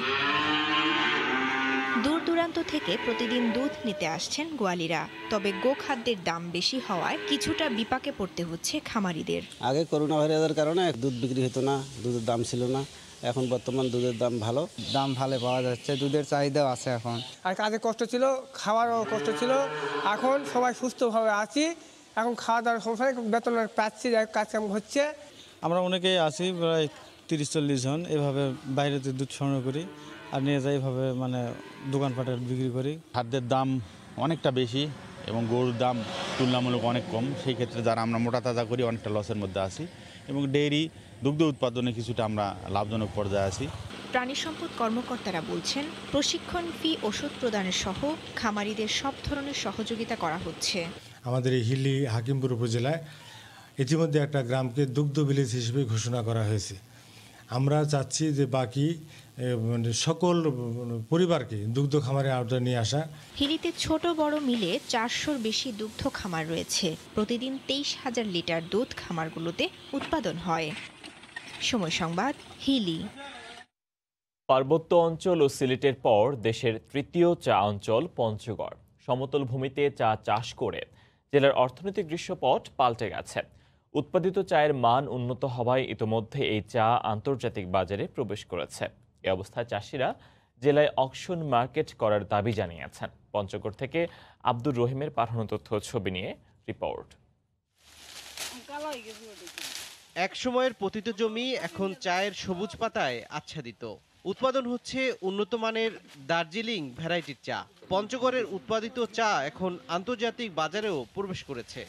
দূর দূরান্ত থেকে প্রতিদিন দুধ নিতে আসছেন গোয়ালিরা। তবে গোখাদ্যের দাম বেশি হওয়ায় কিছুটা বিপাকে পড়তে হচ্ছে খামারিদের। আগে করোনা ভাইরাসের কারণে দুধ বিক্রি হতো না, দুধের দাম ছিল না। এখন বর্তমান দুধের দাম ভালো পাওয়া যাচ্ছে, দুধের চাহিদাও আছে এখন। আর কাজে কষ্ট ছিল, খাওয়ারও কষ্ট ছিল। এখন সবাই সুস্থভাবে আছি, এখন খাওয়া দাওয়ার সংসারে বেতন পাচ্ছি, কাজ কাম হচ্ছে। আমরা অনেকেই আছি, প্রায় 30-40 জন। এভাবে বাইরে দুধ সংগ্রহ করি আর নিয়ে যাই, এভাবে মানে দোকানপাটে বিক্রি করি। খাদ্যের দাম অনেকটা বেশি এবং গরুর দাম তুলনামূলক অনেক কম। সেই ক্ষেত্রে যারা আমরা মোটা তাজা করি অনেকটা লসের মধ্যে আছি এবং ডেইরি দুগ্ধ উৎপাদনে কিছুটা আমরা লাভজনক পর্যায়ে আছি। প্রাণী সম্পদ কর্মকর্তারা বলছেন, প্রশিক্ষণ ফি, ওষুধ প্রদানের সহ খামারিদের সব ধরনের সহযোগিতা করা হচ্ছে। আমাদের এই হিলি হাকিমপুর উপজেলায় ইতিমধ্যে একটা গ্রামকে দুগ্ধ ভিলেজ হিসেবে ঘোষণা করা হয়েছে। আমরা চাচ্ছি যে বাকি সকল পরিবারকে দুগ্ধ খামারের আওতায় নিয়ে আসা। হিলিতে ছোট বড় মিলে 400-র বেশি দুগ্ধ খামার রয়েছে। প্রতিদিন 23,000 লিটার দুধ খামারগুলোতে উৎপাদন হয়। সময় সংবাদ, হিলি। পার্বত্য অঞ্চল ও সিলেটের পর দেশের তৃতীয় চা অঞ্চল পঞ্চগড়। সমতল ভূমিতে চা চাষ করে জেলার অর্থনৈতিক দৃশ্যপট পাল্টে গেছে। উৎপাদিত চায়ের মান উন্নত হওয়ায় ইতোমধ্যে এই চা আন্তর্জাতিক বাজারে প্রবেশ করেছে। এ অবস্থায় চাষিরা জেলায় অকশন মার্কেট করার দাবি জানিয়েছেন। পঞ্চগড় থেকে আব্দুর রহিমের পাঠানো তথ্য ছবি নিয়ে রিপোর্ট। এক সময়ের পতিত জমি এখন চায়ের সবুজ পাতায় আচ্ছাদিত। উৎপাদন হচ্ছে উন্নত মানের দার্জিলিং ভ্যারাইটির চা। পঞ্চগড়ের উৎপাদিত চা এখন আন্তর্জাতিক বাজারেও প্রবেশ করেছে।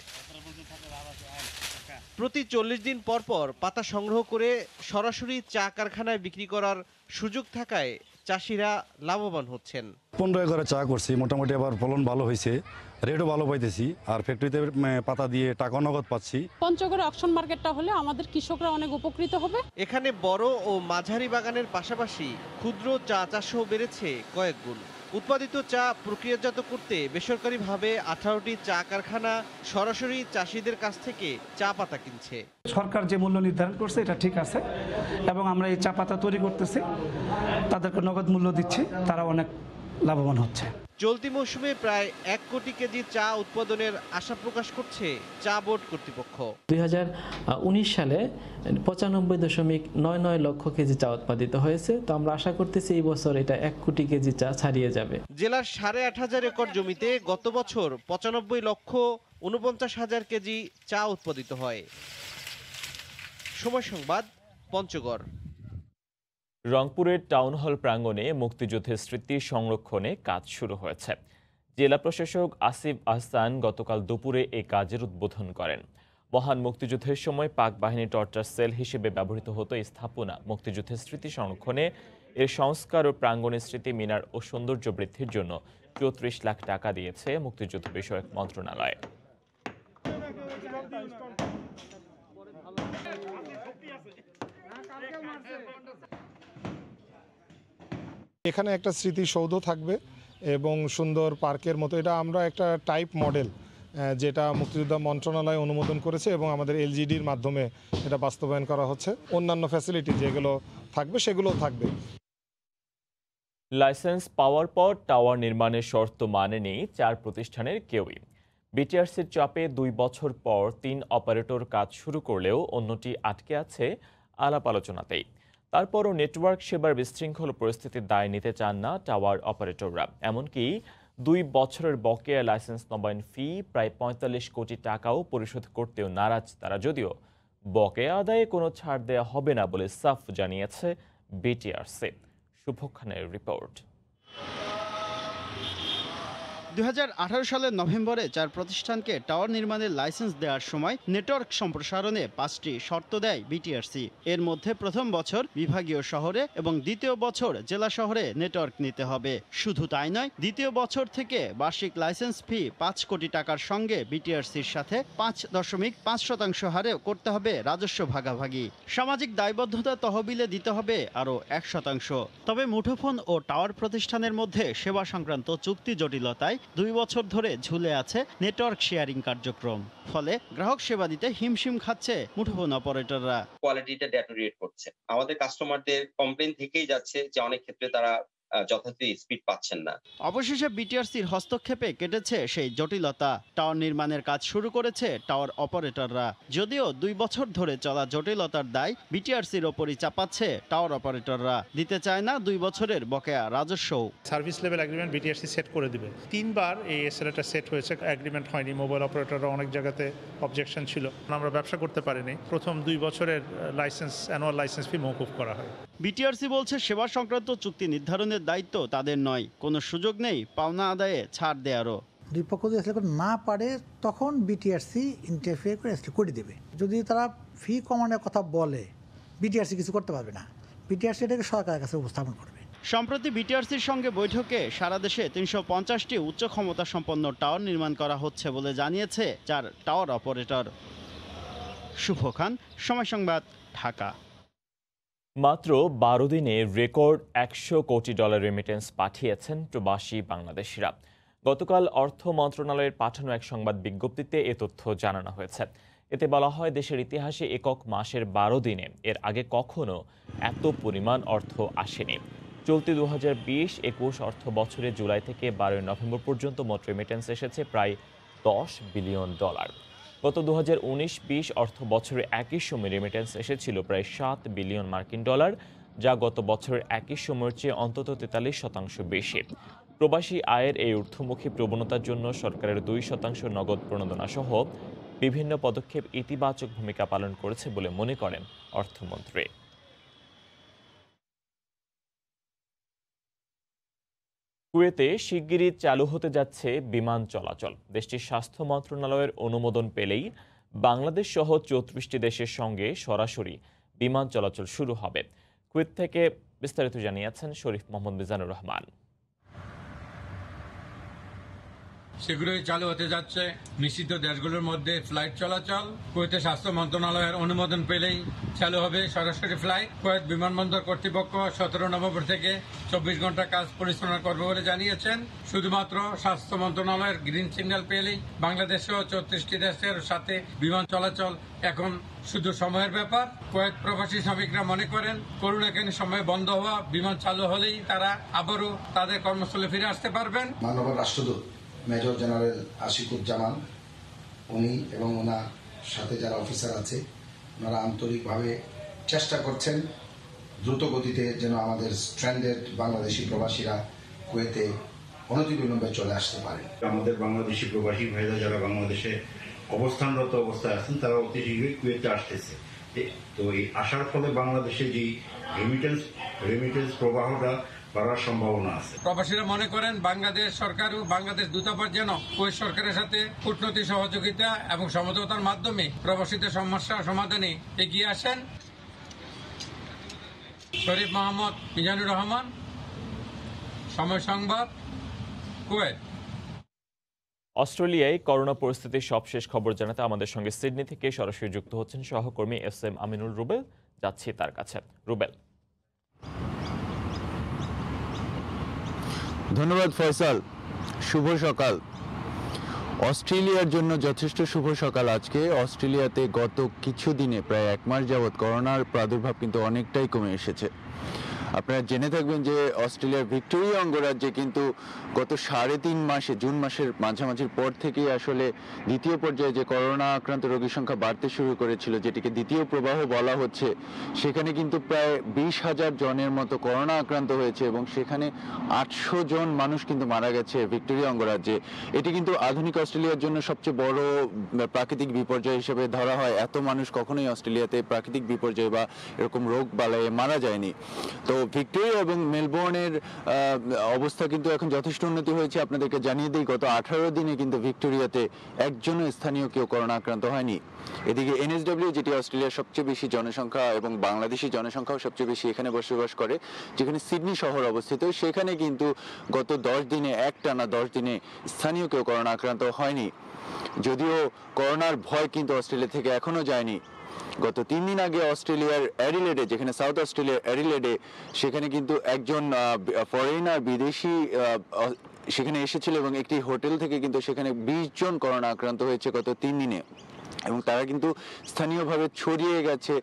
প্রতি 40 দিন পর পর পাতা সংগ্রহ করে সরাসরি চা কারখানায় বিক্রি করার সুযোগ থাকায় চাষিরা লাভবান হচ্ছেন। 15 একরে চা করছি, মোটামুটি আবার ফলন ভালো হয়েছে, রেটও ভালো পাইতেছি, আর ফ্যাক্টরিতে পাতা দিয়ে টাকা নগদ পাচ্ছি। পঞ্চগড়ে অকশন মার্কেটটা হলে আমাদের কৃষকরা অনেক উপকৃত হবে। এখানে বড় ও মাঝারি বাগানের পাশাপাশি ক্ষুদ্র চা চাষও বেড়েছে কয়েক গুণ। উৎপাদিত চা প্রক্রিয়াজাত করতে বেসরকারিভাবে 18টি চা কারখানা সরাসরি চাষিদের কাছ থেকে চা পাতা কিনছে। সরকার যে মূল্য নির্ধারণ করছে এটা ঠিক আছে এবং আমরা এই চা পাতা তৈরি করতেছি, তাদেরকে নগদ মূল্য দিচ্ছি, তারা অনেক লাভবান হচ্ছে। চলতি মৌসুমে প্রায় 1 কোটি কেজি চা উৎপাদনের আশা প্রকাশ করছে চা বোর্ড কর্তৃপক্ষ। 2019 সালে 95.99 লক্ষ কেজি চা উৎপাদিত হয়েছে। তো আমরা আশা করতেছি এই বছর এটা 1 কোটি কেজি চা ছাড়িয়ে যাবে। জেলার 8.5 একর জমিতে গত বছর 95,49,000 কেজি চা উৎপাদিত হয়। সময় সংবাদ, পঞ্চগড়। রংপুরের টাউন হল প্রাঙ্গণে মুক্তিযুদ্ধের স্মৃতি সংরক্ষণে কাজ শুরু হয়েছে। জেলা প্রশাসক আসিফ আহসান গতকাল দুপুরে এই কাজের উদ্বোধন করেন। মহান মুক্তিযুদ্ধের সময় পাক বাহিনী টর্চার সেল হিসেবে ব্যবহৃত হতো এই স্থাপনা মুক্তিযুদ্ধের স্মৃতি সংরক্ষণে, এর সংস্কার ও প্রাঙ্গণের স্মৃতি মিনার ও সৌন্দর্য বৃদ্ধির জন্য 34 লাখ টাকা দিয়েছে মুক্তিযুদ্ধ বিষয়ক মন্ত্রণালয়। এখানে একটা স্মৃতিসৌধ থাকবে এবং সুন্দর পার্কের মতো, এটা আমরা একটা টাইপ মডেল যেটা মুক্তিযোদ্ধা মন্ত্রণালয় অনুমোদন করেছে এবং আমাদের এলজিডির মাধ্যমে এটা বাস্তবায়ন করা হচ্ছে। অন্যান্য ফ্যাসিলিটি যেগুলো থাকবে সেগুলোও থাকবে। লাইসেন্স পাওয়ার পর টাওয়ার নির্মাণের শর্ত মানেনি 4 প্রতিষ্ঠানের কেউই। বিটিআরসির চাপে 2 বছর পর 3 অপারেটর কাজ শুরু করলেও অন্যটি আটকে আছে আলাপ আলোচনাতেই। তারপরও নেটওয়ার্ক সেবার বিশৃঙ্খল পরিস্থিতির দায় নিতে চান না টাওয়ার অপারেটররা। এমনকি 2 বছরের বকেয়া লাইসেন্স নবায়ন ফি প্রায় 45 কোটি টাকাও পরিশোধ করতেও নারাজ তারা, যদিও বকেয়া আদায়ে কোনো ছাড় দেওয়া হবে না বলে সাফ জানিয়েছে বিটিআরসি। শুভ খানের রিপোর্ট। 2018 সালের নভেম্বরে 4 প্রতিষ্ঠানকে টাওয়ার নির্মাণের লাইসেন্স দেওয়ার সময় নেটওয়ার্ক সম্প্রসারণে 5টি শর্ত দেয় বিটিআরসি। এর মধ্যে প্রথম বছর বিভাগীয় শহরে এবং দ্বিতীয় বছর জেলা শহরে নেটওয়ার্ক নিতে হবে। শুধু তাই নয়, দ্বিতীয় বছর থেকে বার্ষিক লাইসেন্স ফি 5 কোটি টাকার সঙ্গে বিটিআরসির সাথে 5.5% হারে করতে হবে রাজস্ব ভাগাভাগি। সামাজিক দায়বদ্ধতা তহবিলে দিতে হবে আরও 1%। তবে মুঠোফোন ও টাওয়ার প্রতিষ্ঠানের মধ্যে সেবা সংক্রান্ত চুক্তি জটিলতায় 2 বছর ধরে ঝুলে আছে নেটওয়ার্ক শেয়ারিং কার্যক্রম। ফলে গ্রাহক সেবা দিতে হিমশিম খাচ্ছে মুঠোফোন অপারেটররা। কোয়ালিটিটা ডেটোরিয়েট করছে। আমাদের কাস্টমারদের কমপ্লেইন থেকেই যাচ্ছে যে অনেক ক্ষেত্রে তারা যথাযথ স্পিড পাচ্ছেন না। অবশেষে বিটিআরসির হস্তক্ষেপে কেটেছে সেই জটিলতা। টাওয়ার নির্মাণের কাজ শুরু করেছে টাওয়ার অপারেটররা। যদিও 2 বছর ধরে চলা জটিলতার দায় বিটিআরসির ওপরই চাপাচ্ছে টাওয়ার অপারেটররা। দিতে চায় না 2 বছরের বকেয়া রাজস্ব। Service level agreement BTRC set করে দিবে। 3 বার এই এসএলএটা সেট হয়েছে, এগ্রিমেন্ট হয়নি। মোবাইল অপারেটররা অনেক জায়গাতে অবজেকশন ছিল, আমরা ব্যবসা করতে পারিনি। প্রথম 2 বছরের লাইসেন্স, অ্যানুয়াল লাইসেন্স ফি মওকুফ করা হয়। বিটিআরসি বলছে সেবা সংক্রান্ত চুক্তি নির্ধারণের দায়িত্ব তাদের নয়, কোনো সুযোগ নেই পাওনা আদায়ে ছাড় দেওয়ারও। 2 পক্ষ যদি আসলে না পারে তখন বিটিআরসি ইন্টারফেয়ার করে আসলে করে দেবে। যদি তারা ফি কমানোর কথা বলে বিটিআরসি কিছু করতে পারবে না, বিটিআরসি এটাকে সরকারের কাছে উপস্থাপন করবে। সম্প্রতি বিটিআরসির সঙ্গে বৈঠকে সারা দেশে 350টি উচ্চ ক্ষমতা সম্পন্ন টাওয়ার নির্মাণ করা হচ্ছে বলে জানিয়েছে 4 টাওয়ার অপারেটর। শুভ খান, সময় সংবাদ, ঢাকা। মাত্র 12 দিনে রেকর্ড $100 কোটি রেমিটেন্স পাঠিয়েছেন প্রবাসী বাংলাদেশিরা। গতকাল অর্থ মন্ত্রণালয়ের পাঠানো এক সংবাদ বিজ্ঞপ্তিতে এ তথ্য জানানো হয়েছে। এতে বলা হয়, দেশের ইতিহাসে একক মাসের 12 দিনে এর আগে কখনো এত পরিমাণ অর্থ আসেনি। চলতি 2020-21 অর্থ বছরে জুলাই থেকে 12 নভেম্বর পর্যন্ত মোট রেমিটেন্স এসেছে প্রায় $10 বিলিয়ন। গত 2019-20 অর্থ বছরে একই সময় রেমিটেন্স এসেছিল প্রায় $7 বিলিয়ন, যা গত বছরের একই সময়ের চেয়ে অন্তত 43% বেশি। প্রবাসী আয়ের এই ঊর্ধ্বমুখী প্রবণতার জন্য সরকারের 2% নগদ প্রণোদনা সহ বিভিন্ন পদক্ষেপ ইতিবাচক ভূমিকা পালন করেছে বলে মনে করেন অর্থমন্ত্রী। কুয়েতে শিগগিরই চালু হতে যাচ্ছে বিমান চলাচল। দেশটির স্বাস্থ্য মন্ত্রণালয়ের অনুমোদন পেলেই বাংলাদেশ সহ 34টি দেশের সঙ্গে সরাসরি বিমান চলাচল শুরু হবে। কুয়েত থেকে বিস্তারিত জানিয়েছেন শরীফ মোহাম্মদ মিজানুর রহমান। শীঘ্রই চালু হতে যাচ্ছে নিষিদ্ধ দেশগুলোর মধ্যে ফ্লাইট চলাচল। কুয়েতে স্বাস্থ্য মন্ত্রণালয়ের অনুমোদন পেলেই চালু হবে সরাসরি ফ্লাইট। কুয়েত বিমানবন্দর কর্তৃপক্ষ 17 নভেম্বর থেকে 24 ঘন্টা কাজ পরিচালনা করবে বলে জানিয়েছেন। শুধুমাত্র স্বাস্থ্য মন্ত্রণালয়ের গ্রিন সিগন্যাল পেলেই বাংলাদেশ সহ 34টি দেশের সাথে বিমান চলাচল এখন শুধু সময়ের ব্যাপার। কুয়েত প্রবাসী শ্রমিকরা মনে করেন, করোনাকালীন সময়ে বন্ধ হওয়া বিমান চালু হলেই তারা আবারও তাদের কর্মস্থলে ফিরে আসতে পারবেন। মাননীয় রাষ্ট্রদূত মেজর জেনারেল আশিকুজ্জামান, উনি এবং ওনার সাথে যারা অফিসার আছে, ওনারা আন্তরিকভাবে চেষ্টা করছেন দ্রুত গতিতে যেন আমাদের স্ট্র্যান্ডেড বাংলাদেশি প্রবাসীরা কুয়েতে অনতিবিলম্বে চলে আসতে পারে। আমাদের বাংলাদেশি প্রবাসী ভাইরা যারা বাংলাদেশে অবস্থানরত অবস্থায় আছেন, তারা অতি শীঘ্রই কুয়েতে আসতেছে। তো এই আসার ফলে বাংলাদেশে যে রেমিটেন্স প্রবাহটা বাড়ার সম্ভাবনা আছে। প্রবাসীরা মনে করেন, বাংলাদেশ সরকার ও বাংলাদেশ দূতাবাস যেন কুয়েত সরকারের সাথে কূটনৈতিক সহযোগিতা এবং সমঝোতার মাধ্যমে প্রবাসীদের সমস্যা সমাধানে এগিয়ে আসেন। শরীফ মোহাম্মদ মিজানুর রহমান, সময় সংবাদ, কুয়েত। অস্ট্রেলিয়ায় করোনা পরিস্থিতির সবশেষ খবর জানাতে আমাদের সঙ্গে সিডনি থেকে সরাসরি যুক্ত হচ্ছেন সহকর্মী এস.এম. আমিনুল রুবেল। যাচ্ছি তার কাছে। রুবেল। ধন্যবাদ ফয়সাল। শুভ সকাল। অস্ট্রেলিয়ার জন্য যথেষ্ট শুভ সকাল আজকে। অস্ট্রেলিয়াতে গত কিছু দিনে প্রায় 1 মাস যাবৎ করোনার প্রাদুর্ভাব কিন্তু অনেকটাই কমে এসেছে। আপনারা জেনে থাকবেন যে অস্ট্রেলিয়ার ভিক্টোরিয়া অঙ্গরাজ্যে কিন্তু গত 3.5 মাসে, জুন মাসের মাঝামাঝির পর থেকেই আসলে দ্বিতীয় পর্যায়ে যে করোনা আক্রান্ত রোগীর সংখ্যা বাড়তে শুরু করেছিল, যেটিকে দ্বিতীয় প্রবাহ বলা হচ্ছে, সেখানে কিন্তু প্রায় 20,000 জনের মতো করোনা আক্রান্ত হয়েছে এবং সেখানে 800 জন মানুষ কিন্তু মারা গেছে ভিক্টোরিয়া অঙ্গরাজ্যে। এটি কিন্তু আধুনিক অস্ট্রেলিয়ার জন্য সবচেয়ে বড় প্রাকৃতিক বিপর্যয় হিসেবে ধরা হয়। এত মানুষ কখনোই অস্ট্রেলিয়াতে প্রাকৃতিক বিপর্যয় বা এরকম রোগ বালায় মারা যায়নি। তো ভিক্টোরিয়া এবং মেলবোর্নের অবস্থা কিন্তু এখন যথেষ্ট উন্নতি হয়েছে। আপনাদেরকে জানিয়ে দিই, গত 18 দিনে কিন্তু ভিক্টোরিয়াতে একজনও স্থানীয় কেউ করোনা আক্রান্ত হয়নি। এদিকে NSW, যেটি অস্ট্রেলিয়ার সবচেয়ে বেশি জনসংখ্যা এবং বাংলাদেশি জনসংখ্যাও সবচেয়ে বেশি এখানে বসবাস করে, যেখানে সিডনি শহর অবস্থিত, সেখানে কিন্তু গত 10 দিনে, একটানা 10 দিনে স্থানীয় কেউ করোনা আক্রান্ত হয়নি। যদিও করোনার ভয় কিন্তু অস্ট্রেলিয়া থেকে এখনো যায়নি। গত 3 দিন আগে অস্ট্রেলিয়ার অ্যাডিলেডে, যেখানে সাউথ অস্ট্রেলিয়ার অ্যাডিলেডে, সেখানে কিন্তু একজন ফরেনার, বিদেশি সেখানে এসেছিল এবং একটি হোটেল থেকে কিন্তু সেখানে 20 জন করোনা আক্রান্ত হয়েছে গত 3 দিনে। এবং তারা কিন্তু স্থানীয়ভাবে ছড়িয়ে গেছে।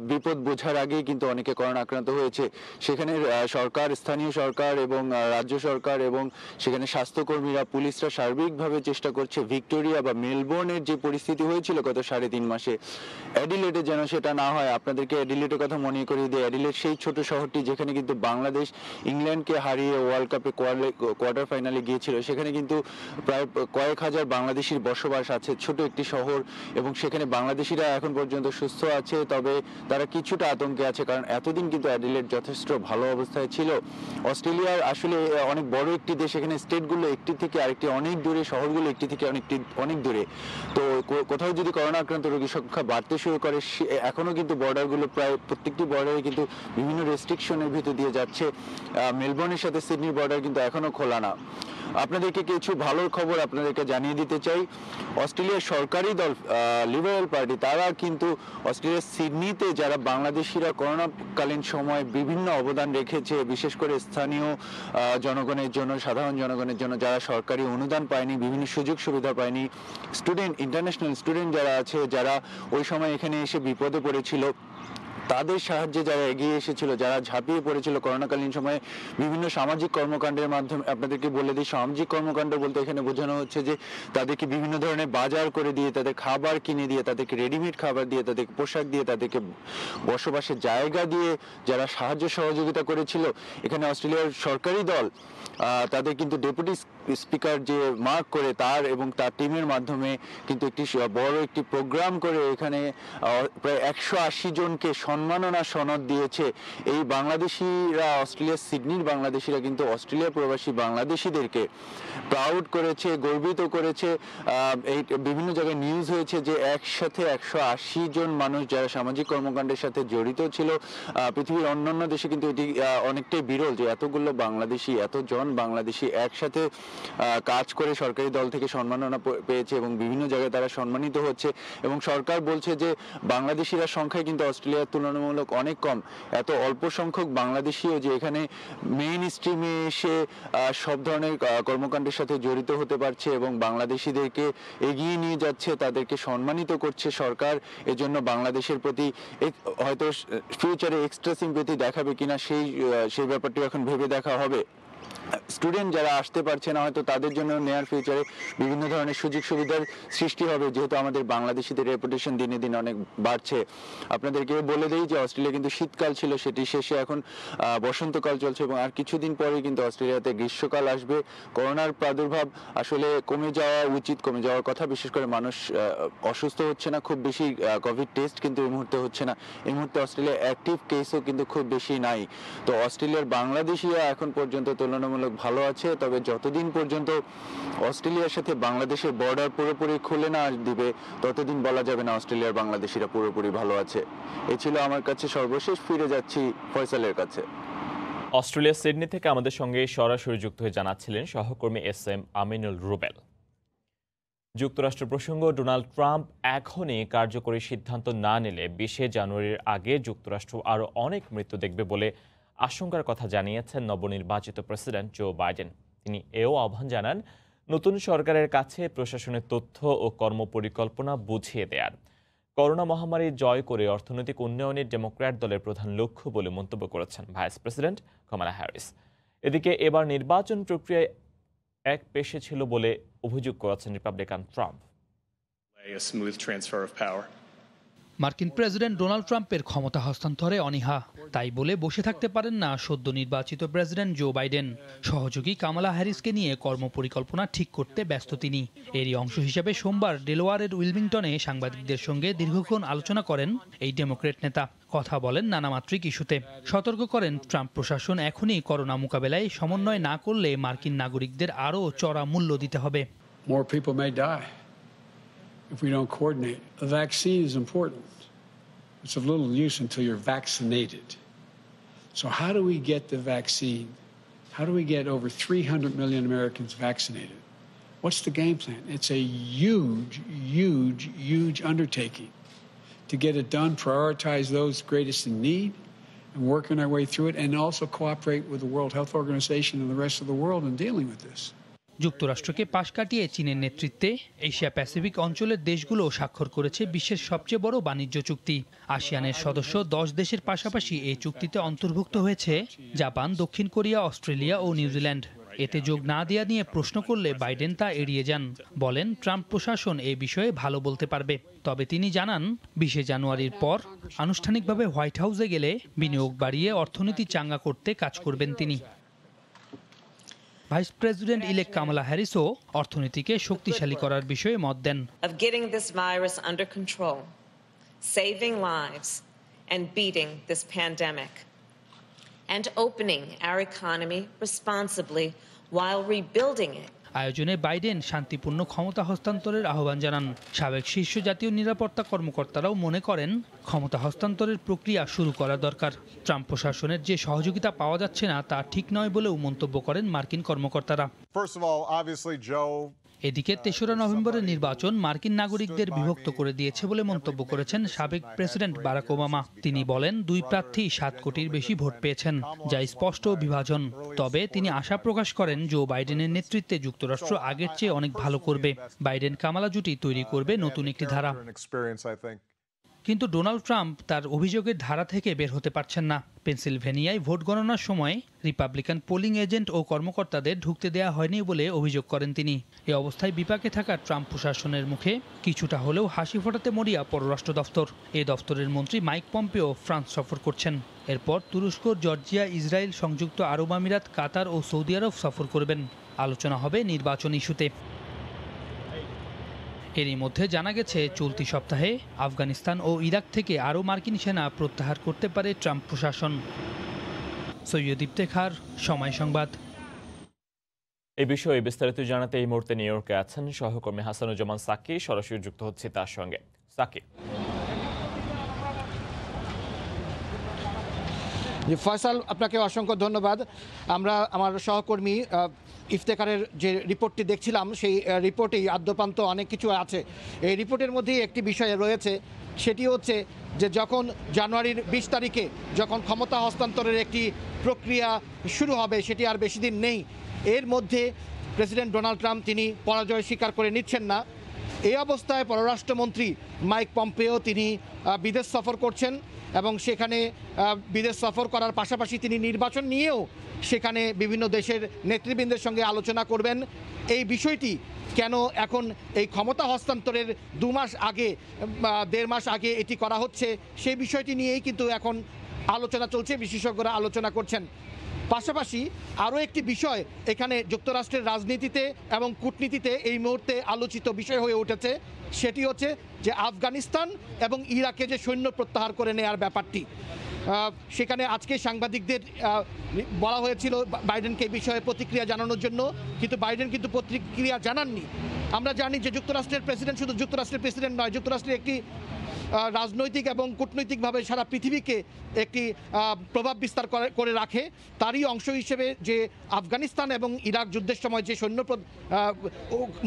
বিপদ বোঝার আগেই কিন্তু অনেকে করোনা আক্রান্ত হয়েছে। সেখানে সরকার, স্থানীয় সরকার এবং রাজ্য সরকার এবং সেখানে স্বাস্থ্যকর্মীরা, পুলিশরা সার্বিকভাবে চেষ্টা করছে ভিক্টোরিয়া বা মেলবোর্নের যে পরিস্থিতি হয়েছিল গত 3.5 মাসে, অ্যাডিলেডে যেন সেটা না হয়। আপনাদেরকে অ্যাডিলেডের কথা মনে করিয়ে দিই। অ্যাডিলেড সেই ছোট শহরটি যেখানে কিন্তু বাংলাদেশ ইংল্যান্ডকে হারিয়ে ওয়ার্ল্ড কাপে কোয়ার্টার ফাইনালে গিয়েছিল। সেখানে কিন্তু প্রায় কয়েক হাজার বাংলাদেশির বসবাস আছে, ছোট একটি শহর। এবং সেখানে বাংলাদেশিরা এখন পর্যন্ত সুস্থ আছে, তবে তারা কিছুটা আতঙ্কে আছে, কারণ এতদিন কিন্তু অ্যাডিলেড যথেষ্ট ভালো অবস্থায় ছিল। অস্ট্রেলিয়ার আসলে অনেক বড় একটি দেশ, এখানে স্টেটগুলো একটি থেকে আরেকটি অনেক দূরে, শহরগুলো একটি থেকে অনেক দূরে। তো কোথাও যদি করোনা আক্রান্ত রোগীর সংখ্যা বাড়তে শুরু করে, এখনও কিন্তু বর্ডারগুলো প্রায় প্রত্যেকটি বর্ডারে কিন্তু বিভিন্ন রেস্ট্রিকশনের ভিতর দিয়ে যাচ্ছে। মেলবোর্নের সাথে সিডনির বর্ডার কিন্তু এখনও খোলা না। আপনাদেরকে কিছু ভালো খবর আপনাদেরকে জানিয়ে দিতে চাই। অস্ট্রেলিয়ার সরকারি দল লিবারেল পার্টি, তারা কিন্তু অস্ট্রেলিয়ার সিডনিতে যারা বাংলাদেশিরা করোনাকালীন সময় বিভিন্ন অবদান রেখেছে, বিশেষ করে স্থানীয় জনগণের জন্য, সাধারণ জনগণের জন্য, যারা সরকারি অনুদান পায়নি, বিভিন্ন সুযোগ সুবিধা পায়নি, স্টুডেন্ট, ইন্টারন্যাশনাল স্টুডেন্ট যারা আছে, যারা ওই সময় এখানে এসে বিপদে পড়েছিল, তাদের সাহায্যে যারা এগিয়ে এসেছিল, যারা ঝাঁপিয়ে পড়েছিল করোনাকালীন সময়ে বিভিন্ন সামাজিক কর্মকাণ্ডের মাধ্যমে। আপনাদেরকে বলে দিই, সামাজিক কর্মকাণ্ড বলতে এখানে বোঝানো হচ্ছে যে তাদেরকে বিভিন্ন ধরনের বাজার করে দিয়ে, তাদের খাবার কিনে দিয়ে, তাদেরকে রেডিমেড খাবার দিয়ে, তাদেরকে পোশাক দিয়ে, তাদেরকে বসবাসের জায়গা দিয়ে যারা সাহায্য সহযোগিতা করেছিল। এখানে অস্ট্রেলিয়ার সরকারি দল তাদের কিন্তু ডেপুটি স্পিকার যে মার্ক করে, তার এবং তার টিমের মাধ্যমে কিন্তু একটি বড় একটি প্রোগ্রাম করে এখানে প্রায় 180 জনকে সম্মাননা সনদ দিয়েছে। এই বাংলাদেশিরা, অস্ট্রেলিয়ার সিডনির বাংলাদেশিরা কিন্তু অস্ট্রেলিয়া প্রবাসী বাংলাদেশিদেরকে প্রাউড করেছে, গর্বিত করেছে। এই বিভিন্ন জায়গায় নিউজ হয়েছে যে একসাথে 180 জন মানুষ যারা সামাজিক কর্মকাণ্ডের সাথে জড়িত ছিল। পৃথিবীর অন্যান্য দেশে কিন্তু এটি অনেকটাই বিরল যে এতগুলো বাংলাদেশি, এতজন বাংলাদেশি একসাথে কাজ করে সরকারি দল থেকে সম্মাননা পেয়েছে এবং বিভিন্ন জায়গায় তারা সম্মানিত হচ্ছে। এবং সরকার বলছে যে বাংলাদেশিরা সংখ্যায় কিন্তু অস্ট্রেলিয়ার তুলনামূলক অনেক কম। এত অল্প সংখ্যক বাংলাদেশিও যে এখানে মেইন স্ট্রিমে এসে সব ধরনের কর্মকাণ্ডের সাথে জড়িত হতে পারছে এবং বাংলাদেশিদেরকে এগিয়ে নিয়ে যাচ্ছে, তাদেরকে সম্মানিত করছে সরকার। এজন্য বাংলাদেশের প্রতি হয়তো ফিউচারে এক্সট্রা সিম্প্যাথি দেখাবে কিনা সেই ব্যাপারটি এখন ভেবে দেখা হবে। স্টুডেন্ট যারা আসতে পারছে না, হয়তো তাদের জন্য নেয়ার ফিউচারে বিভিন্ন ধরনের সুযোগ সুবিধার সৃষ্টি হবে, যেহেতু আমাদের বাংলাদেশিদের রেপুটেশন দিনে দিনে অনেক বাড়ছে। আপনাদেরকে বলে দেই যে অস্ট্রেলিয়া কিন্তু শীতকাল ছিল, সেটি শেষে এখন বসন্তকাল চলছে এবং আর কিছুদিন পরে কিন্তু অস্ট্রেলিয়াতে গ্রীষ্মকাল আসবে। করোনার প্রাদুর্ভাব আসলে কমে যাওয়া উচিত, কমে যাওয়ার কথা। বিশেষ করে মানুষ অসুস্থ হচ্ছে না, খুব বেশি কোভিড টেস্ট কিন্তু এই মুহূর্তে হচ্ছে না। এই মুহূর্তে অস্ট্রেলিয়ার অ্যাক্টিভ কেসও কিন্তু খুব বেশি নাই। তো অস্ট্রেলিয়ার বাংলাদেশিরা এখন পর্যন্ত তুলনামূলক ভালো আছে। তবে যতদিন পর্যন্ত অস্ট্রেলিয়ার সাথে বাংলাদেশের বর্ডার পুরোপুরি খুলে না দিবে, ততদিন বলা যাবে না অস্ট্রেলিয়ার বাংলাদেশিরা পুরোপুরি ভালো আছে। এই ছিল আমার কাছে সর্বশেষ। ফিরে যাচ্ছি ফয়সালের কাছে। অস্ট্রেলিয়ার সিডনি থেকে আমাদের সঙ্গে সরাসরি যুক্ত হয়ে জানাচ্ছিলেন সহকর্মী SM আমিনুল রুবেল। যুক্তরাষ্ট্র প্রসঙ্গ, ডোনাল্ড ট্রাম্প এখনই কার্যকরী সিদ্ধান্ত না নিলে 20 জানুয়ারির আগে যুক্তরাষ্ট্র আরও অনেক মৃত্যু দেখবে বলে আশঙ্কার কথা জানিয়েছেন নবনির্বাচিত প্রেসিডেন্ট জো বাইডেন। তিনি এও আহ্বান জানান নতুন সরকারের কাছে প্রশাসনের তথ্য ও কর্মপরিকল্পনা বুঝিয়ে দেয়ার। করোনা মহামারী জয় করে অর্থনৈতিক উন্নয়নের ডেমোক্র্যাট দলের প্রধান লক্ষ্য বলে মন্তব্য করেছেন ভাইস প্রেসিডেন্ট কামালা হ্যারিস। এদিকে এবার নির্বাচন প্রক্রিয়ায় এক পেশে ছিল বলে অভিযোগ করেছেন রিপাবলিকান ট্রাম্প। মার্কিন প্রেসিডেন্ট ডোনাল্ড ট্রাম্পের ক্ষমতা হস্তান্তরে অনীহা, তাই বলে বসে থাকতে পারেন না সদ্য নির্বাচিত প্রেসিডেন্ট জো বাইডেন। সহযোগী কামালা হ্যারিসকে নিয়ে কর্মপরিকল্পনা ঠিক করতে ব্যস্ত তিনি। এরই অংশ হিসেবে সোমবার ডেলোয়ারের উইলমিংটনে সাংবাদিকদের সঙ্গে দীর্ঘক্ষণ আলোচনা করেন এই ডেমোক্রেট নেতা। কথা বলেন নানামাত্রিক ইস্যুতে। সতর্ক করেন ট্রাম্প প্রশাসন এখনই করোনা মোকাবেলায় সমন্বয় না করলে মার্কিন নাগরিকদের আরও চড়া মূল্য দিতে হবে। If we don't coordinate, a vaccine is important. It's of little use until you're vaccinated. So how do we get the vaccine? How do we get over 300 million Americans vaccinated? What's the game plan? It's a huge undertaking. To get it done, prioritize those greatest in need and working our way through it, and also cooperate with the World Health Organization and the rest of the world in dealing with this. যুক্তরাষ্ট্রকে পাশ কাটিয়ে চীনের নেতৃত্বে Asia Pacific অঞ্চলের দেশগুলো স্বাক্ষর করেছে বিশ্বের সবচেয়ে বড় বাণিজ্য চুক্তি। আসিয়ানের সদস্য 10 দেশের পাশাপাশি এই চুক্তিতে অন্তর্ভুক্ত হয়েছে জাপান, দক্ষিণ কোরিয়া, অস্ট্রেলিয়া ও নিউজিল্যান্ড। এতে যোগ না দেওয়া নিয়ে প্রশ্ন করলে বাইডেন তা এড়িয়ে যান। বলেন ট্রাম্প প্রশাসন এ বিষয়ে ভালো বলতে পারবে। তবে তিনি জানান 20 জানুয়ারির পর আনুষ্ঠানিকভাবে হোয়াইট হাউসে গেলে বিনিয়োগ বাড়িয়ে অর্থনীতি চাঙ্গা করতে কাজ করবেন তিনি। ভাইস প্রেসিডেন্ট ইলেক্ট কামালা হ্যারিসও অর্থনীতিকে শক্তিশালী করার বিষয়ে মত দেন। Of getting this virus under control, saving lives and beating this pandemic, and opening our economy responsibly while rebuilding it. আয়োজনে বাইডেন শান্তিপূর্ণ ক্ষমতা হস্তান্তরের আহ্বান জানান। সাবেক শীর্ষ জাতীয় নিরাপত্তা কর্মকর্তারাও মনে করেন ক্ষমতা হস্তান্তরের প্রক্রিয়া শুরু করা দরকার। ট্রাম্প প্রশাসনের যে সহযোগিতা পাওয়া যাচ্ছে না তা ঠিক নয় বলেও মন্তব্য করেন মার্কিন কর্মকর্তারা। এদিকে 3রা নভেম্বরের নির্বাচন মার্কিন নাগরিকদের বিভক্ত করে দিয়েছে বলে মন্তব্য করেছেন সাবেক প্রেসিডেন্ট বারাক ওবামা। তিনি বলেন 2 প্রার্থী 7 কোটির বেশি ভোট পেয়েছেন, যা স্পষ্ট বিভাজন। তবে তিনি আশা প্রকাশ করেন জো বাইডেনের নেতৃত্বে যুক্তরাষ্ট্র আগের চেয়ে অনেক ভালো করবে। বাইডেন কামালা জুটি তৈরি করবে নতুন একটি ধারা। কিন্তু ডোনাল্ড ট্রাম্প তার অভিযোগের ধারা থেকে বের হতে পারছেন না। পেনসিলভেনিয়ায় ভোট গণনার সময় রিপাবলিকান পোলিং এজেন্ট ও কর্মকর্তাদের ঢুকতে দেওয়া হয়নি বলে অভিযোগ করেন তিনি। এ অবস্থায় বিপাকে থাকা ট্রাম্প প্রশাসনের মুখে কিছুটা হলেও হাসি ফোটাতে মরিয়া পররাষ্ট্র দফতর। এ দফতরের মন্ত্রী মাইক পম্পেও ফ্রান্স সফর করছেন। এরপর তুরস্ক, জর্জিয়া, ইসরায়েল, সংযুক্ত আরব আমিরাত, কাতার ও সৌদি আরব সফর করবেন। আলোচনা হবে নির্বাচন ইস্যুতে। এরই মধ্যে জানা গেছে চলতি সপ্তাহে আফগানিস্তান ও ইরাক থেকে আরও মার্কিন সেনা প্রত্যাহার করতে পারে ট্রাম্প প্রশাসন। সৈয়দ ইফতেখার, সময় সংবাদ। এই বিষয়ে বিস্তারিত জানাতে এই মুহূর্তে নিউ ইয়র্কে আছেন সহকর্মী হাসানুজ্জামান সাকি। সরাসরি যুক্ত হচ্ছে তার সঙ্গে। সাকি। ফয়সাল, আপনাকে অসংখ্য ধন্যবাদ। আমরা আমার সহকর্মী ইফতেখারের যে রিপোর্টটি দেখছিলাম, সেই রিপোর্টেই আদ্যপান্ত অনেক কিছু আছে। এই রিপোর্টের মধ্যেই একটি বিষয় রয়েছে, সেটি হচ্ছে যে যখন জানুয়ারির 20 তারিখে যখন ক্ষমতা হস্তান্তরের একটি প্রক্রিয়া শুরু হবে, সেটি আর বেশি দিন নেই। এর মধ্যে প্রেসিডেন্ট ডোনাল্ড ট্রাম্প তিনি পরাজয় স্বীকার করে নিচ্ছেন না। এই অবস্থায় পররাষ্ট্রমন্ত্রী মাইক পম্পেও তিনি বিদেশ সফর করছেন এবং সেখানে বিদেশ সফর করার পাশাপাশি তিনি নির্বাচন নিয়েও সেখানে বিভিন্ন দেশের নেতৃবৃন্দের সঙ্গে আলোচনা করবেন। এই বিষয়টি কেন এখন এই ক্ষমতা হস্তান্তরের 2 মাস আগে, 1.5 মাস আগে এটি করা হচ্ছে, সেই বিষয়টি নিয়েই কিন্তু এখন আলোচনা চলছে, বিশেষজ্ঞরা আলোচনা করছেন। পাশাপাশি আরও একটি বিষয় এখানে যুক্তরাষ্ট্রের রাজনীতিতে এবং কূটনীতিতে এই মুহূর্তে আলোচিত বিষয় হয়ে উঠেছে, সেটি হচ্ছে যে আফগানিস্তান এবং ইরাকে যে সৈন্য প্রত্যাহার করে নেওয়ার ব্যাপারটি। সেখানে আজকে সাংবাদিকদের বলা হয়েছিল বাইডেনকে এই বিষয়ে প্রতিক্রিয়া জানানোর জন্য, কিন্তু বাইডেন কিন্তু প্রতিক্রিয়া জানাননি। আমরা জানি যে যুক্তরাষ্ট্রের প্রেসিডেন্ট শুধু যুক্তরাষ্ট্রের প্রেসিডেন্ট নয়, যুক্তরাষ্ট্রের একটি রাজনৈতিক এবং কূটনৈতিকভাবে সারা পৃথিবীকে একটি প্রভাব বিস্তার করে রাখে। তারই অংশ হিসেবে যে আফগানিস্তান এবং ইরাক যুদ্ধের সময় যে সৈন্য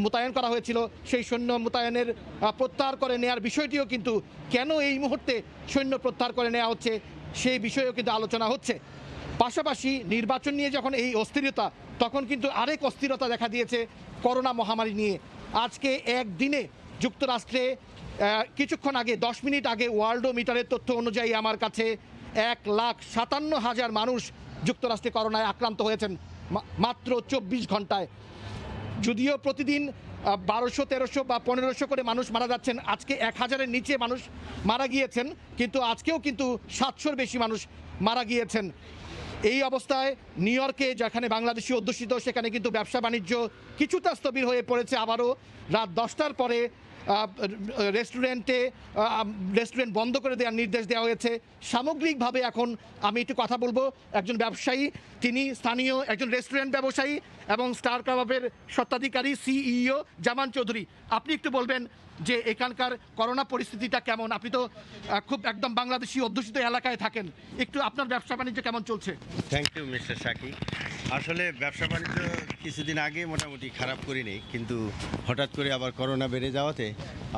মোতায়েন করা হয়েছিল, সেই সৈন্য মোতায়েনের প্রত্যাহার করে নেওয়ার বিষয়টিও কিন্তু কেন এই মুহূর্তে সৈন্য প্রত্যাহার করে নেওয়া হচ্ছে, সেই বিষয়েও কিন্তু আলোচনা হচ্ছে। পাশাপাশি নির্বাচন নিয়ে যখন এই অস্থিরতা, তখন কিন্তু আরেক অস্থিরতা দেখা দিয়েছে করোনা মহামারী নিয়ে। আজকে একদিনে যুক্তরাষ্ট্রে কিছুক্ষণ আগে 10 মিনিট আগে ওয়ার্ল্ডোমিটারের তথ্য অনুযায়ী আমার কাছে 1,57,000 মানুষ যুক্তরাষ্ট্রে করোনায় আক্রান্ত হয়েছেন মাত্র 24 ঘন্টায়। যদিও প্রতিদিন 1200, 1300 বা 1500 করে মানুষ মারা যাচ্ছেন, আজকে 1000-এর নিচে মানুষ মারা গিয়েছেন, কিন্তু আজকেও কিন্তু 700-র বেশি মানুষ মারা গিয়েছেন। এই অবস্থায় নিউ ইয়র্কে, যেখানে বাংলাদেশি অধ্যুষিত, সেখানে কিন্তু ব্যবসা বাণিজ্য কিছুটা স্থবির হয়ে পড়েছে। আবারও রাত 10টার পরে রেস্টুরেন্ট বন্ধ করে দেওয়ার নির্দেশ দেওয়া হয়েছে। সামগ্রিকভাবে এখন আমি একটু কথা বলবো একজন ব্যবসায়ী, তিনি স্থানীয় একজন রেস্টুরেন্ট ব্যবসায়ী এবং স্টার কাবাবের স্বত্বাধিকারী সিইও জামান চৌধুরী। আপনি একটু বলবেন যে এখানকার করোনা পরিস্থিতিটা কেমন? আপনি তো খুব একদম বাংলাদেশি অধ্যুষিত এলাকায় থাকেন, একটু আপনার ব্যবসা বাণিজ্য কেমন চলছে? Thank you mister Shakib. আসলে ব্যবসা বাণিজ্য কিছুদিন আগে মোটামুটি খারাপ করিনি, কিন্তু হঠাৎ করে আবার করোনা বেড়ে যাওয়াতে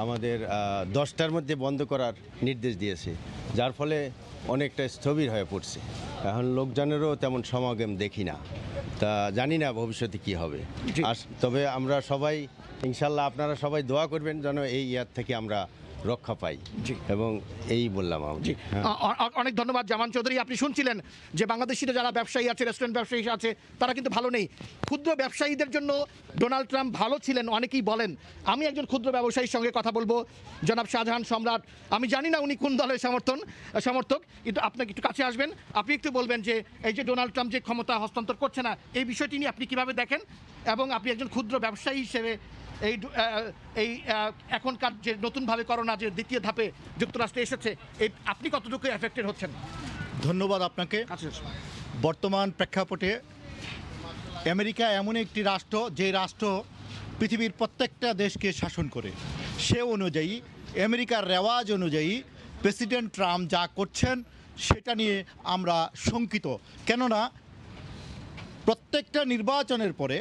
আমাদের 10টার মধ্যে বন্ধ করার নির্দেশ দিয়েছে, যার ফলে অনেকটা স্থবির হয়ে পড়ছে। এখন লোকজনেরও তেমন সমাগম দেখি না, তা জানি না ভবিষ্যতে কি হবে। তবে আমরা সবাই ইনশাল্লাহ, আপনারা সবাই দোয়া করবেন যেন এই ইয়ার থেকে আমরা রক্ষা পাই, এবং এই বললাম। অনেক ধন্যবাদ জামান চৌধুরী। আপনি শুনছিলেন যে বাংলাদেশিরা যারা ব্যবসায়ী আছে, রেস্টুরেন্ট ব্যবসায়ী আছে, তারা কিন্তু ভালো নেই। ক্ষুদ্র ব্যবসায়ীদের জন্য ডোনাল্ড ট্রাম্প ভালো ছিলেন অনেকেই বলেন। আমি একজন ক্ষুদ্র ব্যবসায়ীর সঙ্গে কথা বলবো, জনাব শাহজাহান সম্রাট। আমি জানি না উনি কোন দলের সমর্থক, কিন্তু আপনাকে একটু কাছে আসবেন, আপনি একটু বলবেন যে এই যে ডোনাল্ড ট্রাম্প যে ক্ষমতা হস্তান্তর করছে না, এই বিষয়টি নিয়ে আপনি কিভাবে দেখেন, এবং আপনি একজন ক্ষুদ্র ব্যবসায়ী হিসেবে এই এখনকার যে নতুনভাবে করোনা যে দ্বিতীয় ধাপে যুক্তরাষ্ট্রে এসেছে, এই আপনি কতটুকু এফেক্টেড হচ্ছেন? ধন্যবাদ আপনাকে। বর্তমান প্রেক্ষাপটে আমেরিকা এমন একটি রাষ্ট্র, যে রাষ্ট্র পৃথিবীর প্রত্যেকটা দেশকে শাসন করে। সে অনুযায়ী, আমেরিকার রেওয়াজ অনুযায়ী প্রেসিডেন্ট ট্রাম্প যা করছেন সেটা নিয়ে আমরা শঙ্কিত। কেননা প্রত্যেকটা নির্বাচনের পরে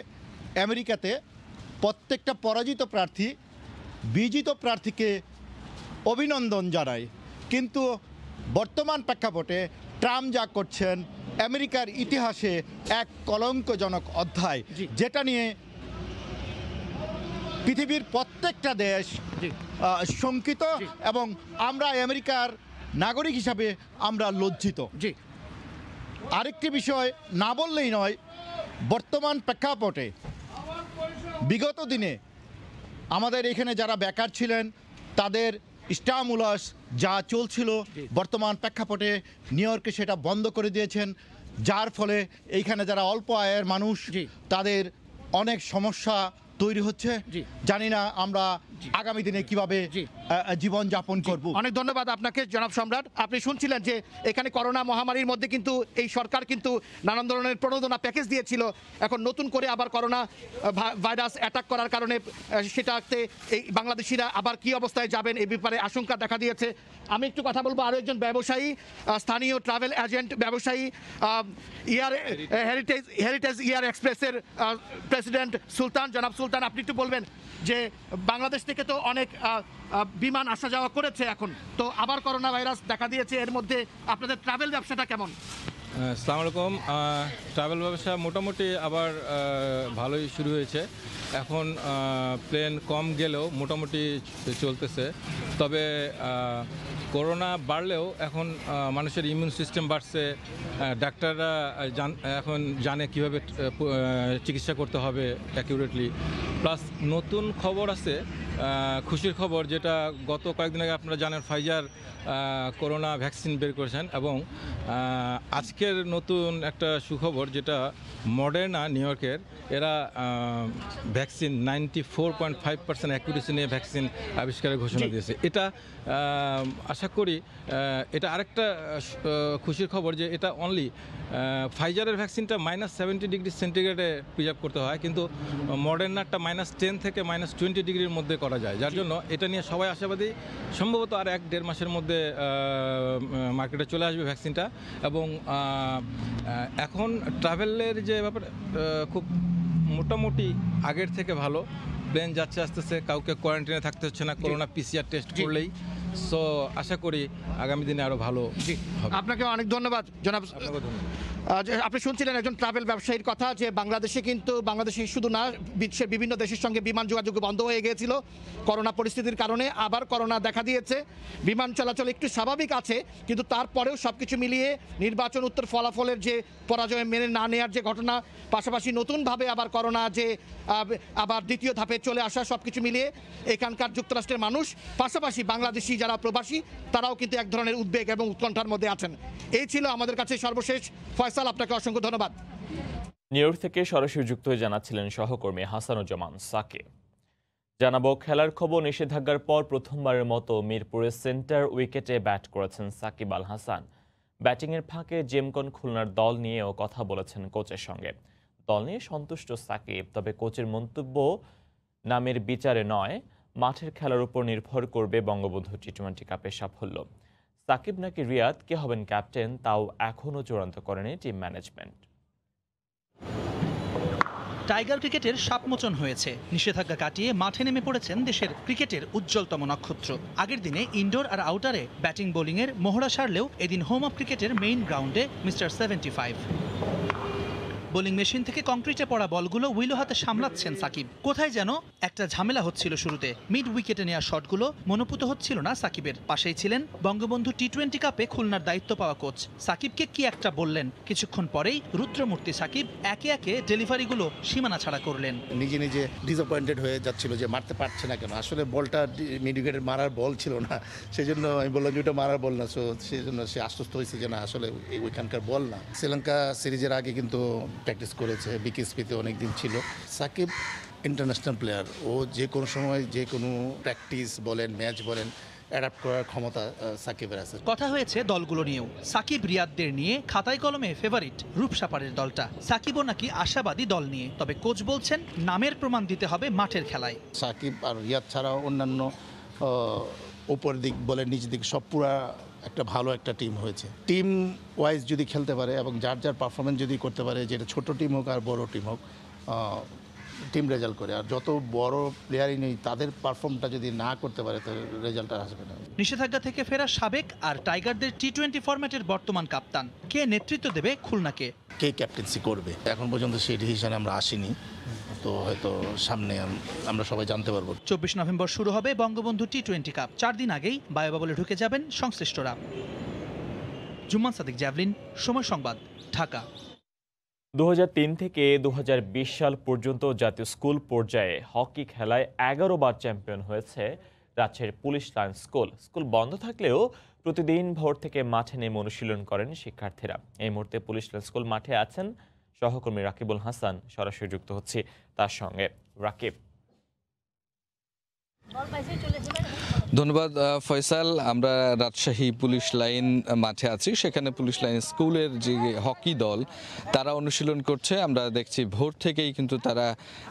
আমেরিকাতে প্রত্যেকটা পরাজিত প্রার্থী বিজিত প্রার্থীকে অভিনন্দন জানায়, কিন্তু বর্তমান প্রেক্ষাপটে ট্রাম্প যা করছেন আমেরিকার ইতিহাসে এক কলঙ্কজনক অধ্যায়, যেটা নিয়ে পৃথিবীর প্রত্যেকটা দেশ শঙ্কিত, এবং আমরা আমেরিকার নাগরিক হিসাবে আমরা লজ্জিত। আরেকটি বিষয় না বললেই নয়, বর্তমান প্রেক্ষাপটে বিগত দিনে আমাদের এখানে যারা বেকার ছিলেন তাদের স্টামুলাস যা চলছিল, বর্তমান প্রেক্ষাপটে নিউ ইয়র্কে সেটা বন্ধ করে দিয়েছেন, যার ফলে এইখানে যারা অল্প আয়ের মানুষ তাদের অনেক সমস্যা তৈরি হচ্ছে। জানি না আমরা আগামী দিনে কিভাবে জীবন যাপন করব। অনেক ধন্যবাদ আপনাকে জনাব সম্রাট। আপনি শুনছিলেন যে এখানে করোনা মহামারীর মধ্যে কিন্তু এই সরকার কিন্তু নানান ধরনের প্রণোদনা প্যাকেজ দিয়েছিল। এখন নতুন করে আবার করোনা ভাইরাস অ্যাটাক করার কারণে সেটাতে এই বাংলাদেশিরা আবার কি অবস্থায় যাবেন এই ব্যাপারে আশঙ্কা দেখা দিয়েছে। আমি একটু কথা বলবো আরও একজন ব্যবসায়ী, স্থানীয় ট্রাভেল এজেন্ট ব্যবসায়ী, হেরিটেজ ইয়ার এক্সপ্রেসের প্রেসিডেন্ট সুলতান, জনাব সুলতান, আপনি একটু বলবেন যে বাংলাদেশ থেকে তো অনেক বিমান আসা যাওয়া করেছে, এখন তো আবার করোনা ভাইরাস দেখা দিয়েছে, এর মধ্যে আপনাদের ট্রাভেল ব্যবসাটা কেমন? আসসালামু আলাইকুম। ট্রাভেল ব্যবসা মোটামুটি আবার ভালোই শুরু হয়েছে। এখন প্লেন কম গেলেও মোটামুটি চলতেছে। তবে করোনা বাড়লেও এখন মানুষের ইমিউন সিস্টেম বাড়ছে, ডাক্তাররা এখন জানে কীভাবে চিকিৎসা করতে হবে অ্যাকিউরেটলি। প্লাস নতুন খবর আছে, খুশির খবর, যেটা গত কয়েকদিন আগে আপনারা জানেন ফাইজার করোনা ভ্যাকসিন বের করেছেন, এবং আজকের নতুন একটা সুখবর যেটা মডার্না নিউ ইয়র্কের, এরা ভ্যাকসিন 94.5% অ্যাকুরেসি নিয়ে ভ্যাকসিন আবিষ্কারের ঘোষণা দিয়েছে। এটা আশা করি এটা আরেকটা খুশির খবর যে এটা অনলি ফাইজারের ভ্যাকসিনটা -70 ডিগ্রি সেন্টিগ্রেডে প্রিজার্ভ করতে হয়, কিন্তু মডার্নারটা -10 থেকে -20 ডিগ্রির মধ্যে করা যায়, যার জন্য এটা নিয়ে সবাই আশাবাদী। সম্ভবত আর 1-1.5 মাসের মধ্যে মার্কেটে চলে আসবে ভ্যাকসিনটা। এবং এখন ট্রাভেলের যে ব্যাপার খুব মোটামুটি আগের থেকে ভালো, প্লেন যাচ্ছে আসতেছে, কাউকে কোয়ারেন্টাইনে থাকতে হচ্ছে না করোনা PCR টেস্ট করলেই। সো আশা করি আগামী দিনে আরও ভালো হবে। আপনাকে অনেক ধন্যবাদ জনাব। আপনাকে ধন্যবাদ। আপনি শুনছিলেন একজন ট্রাভেল ব্যবসায়ীর কথা যে বাংলাদেশে শুধু না বিশ্বের বিভিন্ন দেশের সঙ্গে বিমান যোগাযোগ বন্ধ হয়ে গিয়েছিল করোনা পরিস্থিতির কারণে। আবার করোনা দেখা দিয়েছে, বিমান চলাচল একটু স্বাভাবিক আছে, কিন্তু তারপরেও সবকিছু মিলিয়ে নির্বাচন উত্তর ফলাফলের যে পরাজয় মেনে না নেওয়ার যে ঘটনা, পাশাপাশি নতুনভাবে আবার করোনা যে আবার দ্বিতীয় ধাপে চলে আসা, সবকিছু মিলিয়ে এখানকার যুক্তরাষ্ট্রের মানুষ, পাশাপাশি বাংলাদেশি যারা প্রবাসী, তারাও কিন্তু এক ধরনের উদ্বেগ এবং উৎকণ্ঠার মধ্যে আছেন। এই ছিল আমাদের কাছে সর্বশেষ। ফয়সাল, আপনাকে অসংখ্য ধন্যবাদ। নিউ ইয়র্ক থেকে সরাসরি যুক্ত হয়ে জানাচ্ছিলেন সহকর্মী হাসানুজ্জামান সাকিব। জানাবো খেলার খবর। নিষেধাজ্ঞার পর প্রথমবারের মতো মিরপুরের সেন্টার উইকেটে ব্যাট করেছেন সাকিব আল হাসান। ব্যাটিংয়ের ফাঁকে জেমকন খুলনার দল নিয়েও কথা বলেছেন কোচের সঙ্গে। দল নিয়ে সন্তুষ্ট সাকিব, তবে কোচের মন্তব্য নামের বিচারে নয়, মাঠের খেলার উপর নির্ভর করবে বঙ্গবন্ধু টি-20 কাপের সাফল্য। সাকিব নাকি রিয়াদ কে হবেন ক্যাপ্টেন তাও এখনও চূড়ান্ত করেনি টিম ম্যানেজমেন্ট। টাইগার ক্রিকেটের সাপমোচন হয়েছে। নিষেধাজ্ঞা কাটিয়ে মাঠে নেমে পড়েছেন দেশের ক্রিকেটের উজ্জ্বলতম নক্ষত্র। আগের দিনে ইনডোর আর আউটারে ব্যাটিং বোলিংয়ের মহড়া সারলেও এদিন হোম অফ ক্রিকেটের মেইন গ্রাউন্ডে মিস্টার 75। বোলিং মেশিন থেকে কংক্রিটে পড়া বলগুলো উইলো হাতে সামলাচ্ছেন সাকিব। কোথায় যেন একটা ঝামেলা হচ্ছিল শুরুতে। মিড উইকেটে নেওয়া শটগুলো মনোপুত হচ্ছিল না সাকিবের। পাশেই ছিলেন বঙ্গবন্ধু টি-20 কাপে খুলনার দায়িত্ব পাওয়া কোচ। সাকিবকে কি একটা বললেন, কিছুক্ষণ পরেই রুদ্রমূর্তি সাকিব একে একে ডেলিভারিগুলো সীমানা ছাড়া করলেন। নিজে নিজে ডিসঅ্যাপয়েন্টেড হয়ে যাচ্ছিল যে মারতে পারছে না কেন। আসলে বলটা মিড উইকেটের মারার বল ছিল না, সেই জন্য আমি বললাম যে ওটা মারার বল না। সো সেই জন্য সে আশ্বস্ত হয়েছে যে না, আসলে ওইখানকার বল না। শ্রীলঙ্কা সিরিজের আগে কিন্তু প্র্যাকটিস করেছে, বিকেএসপিতে অনেকদিন ছিল। সাকিব ইন্টারন্যাশনাল প্লেয়ার, ও যে কোনো সময় যে কোনো প্র্যাকটিস বলেন, ম্যাচ বলেন, অ্যাডাপ্ট করার ক্ষমতা সাকিবের আছে। কথা হয়েছে দলগুলো নিয়েও। সাকিব রিয়াদদের নিয়ে খাতায় কলমে ফেভারিট রূপসাপারের দলটা। সাকিবও নাকি আশাবাদী দল নিয়ে, তবে কোচ বলছেন নামের প্রমাণ দিতে হবে মাঠের খেলায়। সাকিব আর রিয়াদ ছাড়াও অন্যান্য উপর দিক বলেন, নিচ দিক সব পুরা একটা ভালো একটা টিম হয়েছে। টিম ওয়াইজ যদি খেলতে পারে এবং যার যার পারফরমেন্স যদি করতে পারে, যেটা ছোট টিম হোক আর বড় টিম হোক, টিম রেজাল্ট করে। আর যত বড় প্লেয়ারই নেই, তাদের পারফর্মটা যদি না করতে পারে, তাহলে রেজাল্টটা আসবে না। নিষেধাজ্ঞা থেকে ফেরা সাবেক আর টাইগারদের টি-20 ফরম্যাটের বর্তমান কাপ্তান কে নেতৃত্ব দেবে খুলনাকে, কে ক্যাপ্টেন্সি করবে, এখন পর্যন্ত সেই ডিসিশনে আমরা আসিনি। তো হয়তো সামনে আমরা সবাই জানতে পারবো। 24 নভেম্বর শুরু হবে বঙ্গবন্ধু টি-20 কাপ। 4 দিন আগেই বায়োবাবলে ঢুকে যাবেন সংশ্লিষ্টরা। জুম্মান সাদিক, জ্যাভলিন, সময় সংবাদ, ঢাকা। 2003 থেকে 2020 সাল পর্যন্ত জাতীয় স্কুল পর্যায়ে হকি খেলায় 11 বার চ্যাম্পিয়ন হয়েছে রাজশাহীর পুলিশ লাইন স্কুল। স্কুল বন্ধ থাকলেও প্রতিদিন ভোর থেকে মাঠে নেমে অনুশীলন করেন শিক্ষার্থীরা। এই মুহূর্তে পুলিশ লাইন স্কুল মাঠে আছেন সহকর্মী রাকিবুল হাসান। সরাসরি যুক্ত হচ্ছি তার সঙ্গে। রাকিব, ধন্যবাদ ফয়সাল। আমরা রাজশাহী পুলিশ লাইন মাঠে আছি। সেখানে পুলিশ লাইন স্কুলের যে হকি দল, তারা অনুশীলন করছে। আমরা দেখছি ভোর থেকেই কিন্তু তারা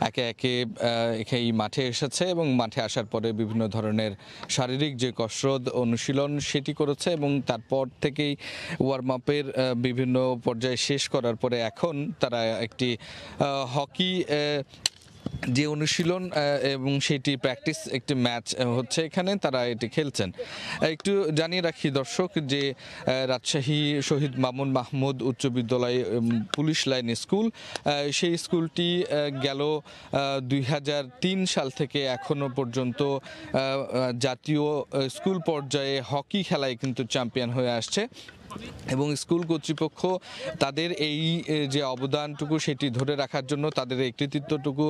একে একে এই মাঠে এসেছে এবং মাঠে আসার পরে বিভিন্ন ধরনের শারীরিক যে কসরত অনুশীলন সেটি করেছে এবং তারপর থেকেই ওয়ার্ম আপের বিভিন্ন পর্যায়ে শেষ করার পরে এখন তারা একটি হকি যে অনুশীলন এবং সেটি প্র্যাকটিস একটি ম্যাচ হচ্ছে, এখানে তারা এটি খেলছেন। একটু জানিয়ে রাখি দর্শক যে রাজশাহী শহীদ মামুন মাহমুদ উচ্চ বিদ্যালয় পুলিশ লাইন স্কুল, সেই স্কুলটি গেল 2003 সাল থেকে এখনো পর্যন্ত জাতীয় স্কুল পর্যায়ে হকি খেলায় কিন্তু চ্যাম্পিয়ন হয়ে আসছে এবং স্কুল কর্তৃপক্ষ তাদের এই যে অবদানটুকু সেটি ধরে রাখার জন্য, তাদের এই কৃতিত্বটুকু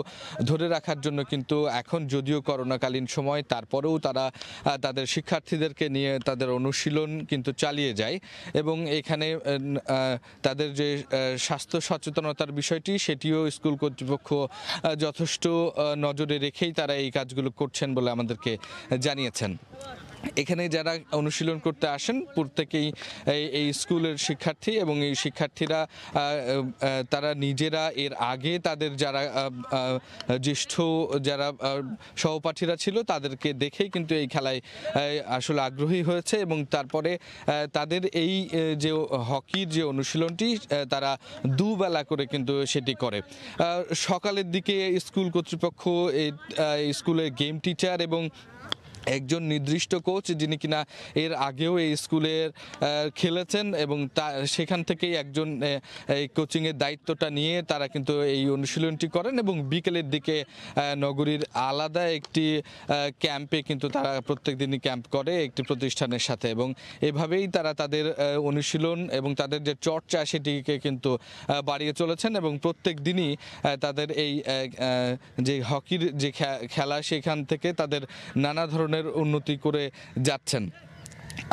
ধরে রাখার জন্য কিন্তু এখন যদিও করোনাকালীন সময়, তারপরেও তারা তাদের শিক্ষার্থীদেরকে নিয়ে তাদের অনুশীলন কিন্তু চালিয়ে যায় এবং এখানে তাদের যে স্বাস্থ্য সচেতনতার বিষয়টি সেটিও স্কুল কর্তৃপক্ষ যথেষ্ট নজরে রেখেই তারা এই কাজগুলো করছেন বলে আমাদেরকে জানিয়েছেন। এখানে যারা অনুশীলন করতে আসেন প্রত্যেকেই এই স্কুলের শিক্ষার্থী এবং এই শিক্ষার্থীরা তারা নিজেরা এর আগে তাদের যারা জ্যেষ্ঠ যারা সহপাঠীরা ছিল তাদেরকে দেখেই কিন্তু এই খেলায় আসলে আগ্রহী হয়েছে এবং তারপরে তাদের এই যে হকির যে অনুশীলনটি তারা দুবেলা করে কিন্তু সেটি করে। সকালের দিকে স্কুল কর্তৃপক্ষ স্কুলের গেম টিচার এবং একজন নির্দিষ্ট কোচ যিনি কিনা এর আগেও এই স্কুলের খেলেছেন এবং সেখান থেকেই একজন এই কোচিংয়ের দায়িত্বটা নিয়ে তারা কিন্তু এই অনুশীলনটি করেন এবং বিকেলের দিকে নগরীর আলাদা একটি ক্যাম্পে কিন্তু তারা প্রত্যেক দিনই ক্যাম্প করে একটি প্রতিষ্ঠানের সাথে এবং এভাবেই তারা তাদের অনুশীলন এবং তাদের যে চর্চা সেটিকে কিন্তু বাড়িয়ে চলেছেন এবং প্রত্যেক দিনই তাদের এই যে হকির যে খেলা সেখান থেকে তাদের নানা ধরনের উন্নতি করে যাচ্ছেন।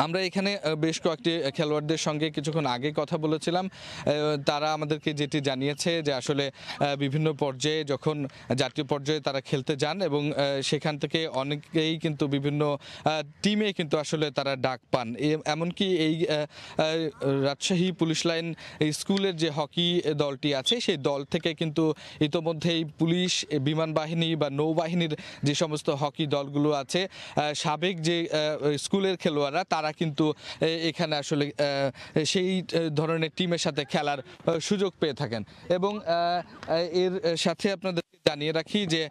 আমরা এখানে বেশ কয়েকটি খেলোয়াড়দের সঙ্গে কিছুক্ষণ আগে কথা বলেছিলাম। তারা আমাদেরকে যেটি জানিয়েছে যে আসলে বিভিন্ন পর্যায়ে যখন জাতীয় পর্যায়ে তারা খেলতে যান এবং সেখান থেকে অনেকেই কিন্তু বিভিন্ন টিমে কিন্তু আসলে তারা ডাক পান। এমনকি এই রাজশাহী পুলিশ লাইন স্কুলের যে হকি দলটি আছে সেই দল থেকে কিন্তু ইতোমধ্যেই পুলিশ, বিমান বাহিনী বা নৌবাহিনীর যে সমস্ত হকি দলগুলো আছে, সাবেক যে স্কুলের খেলোয়াড়রা তারা কিন্তু এখানে আসলে সেই ধরনের টিমের সাথে খেলার সুযোগ পেয়ে থাকেন। এবং এর সাথে আপনাদেরকে জানিয়ে রাখি যে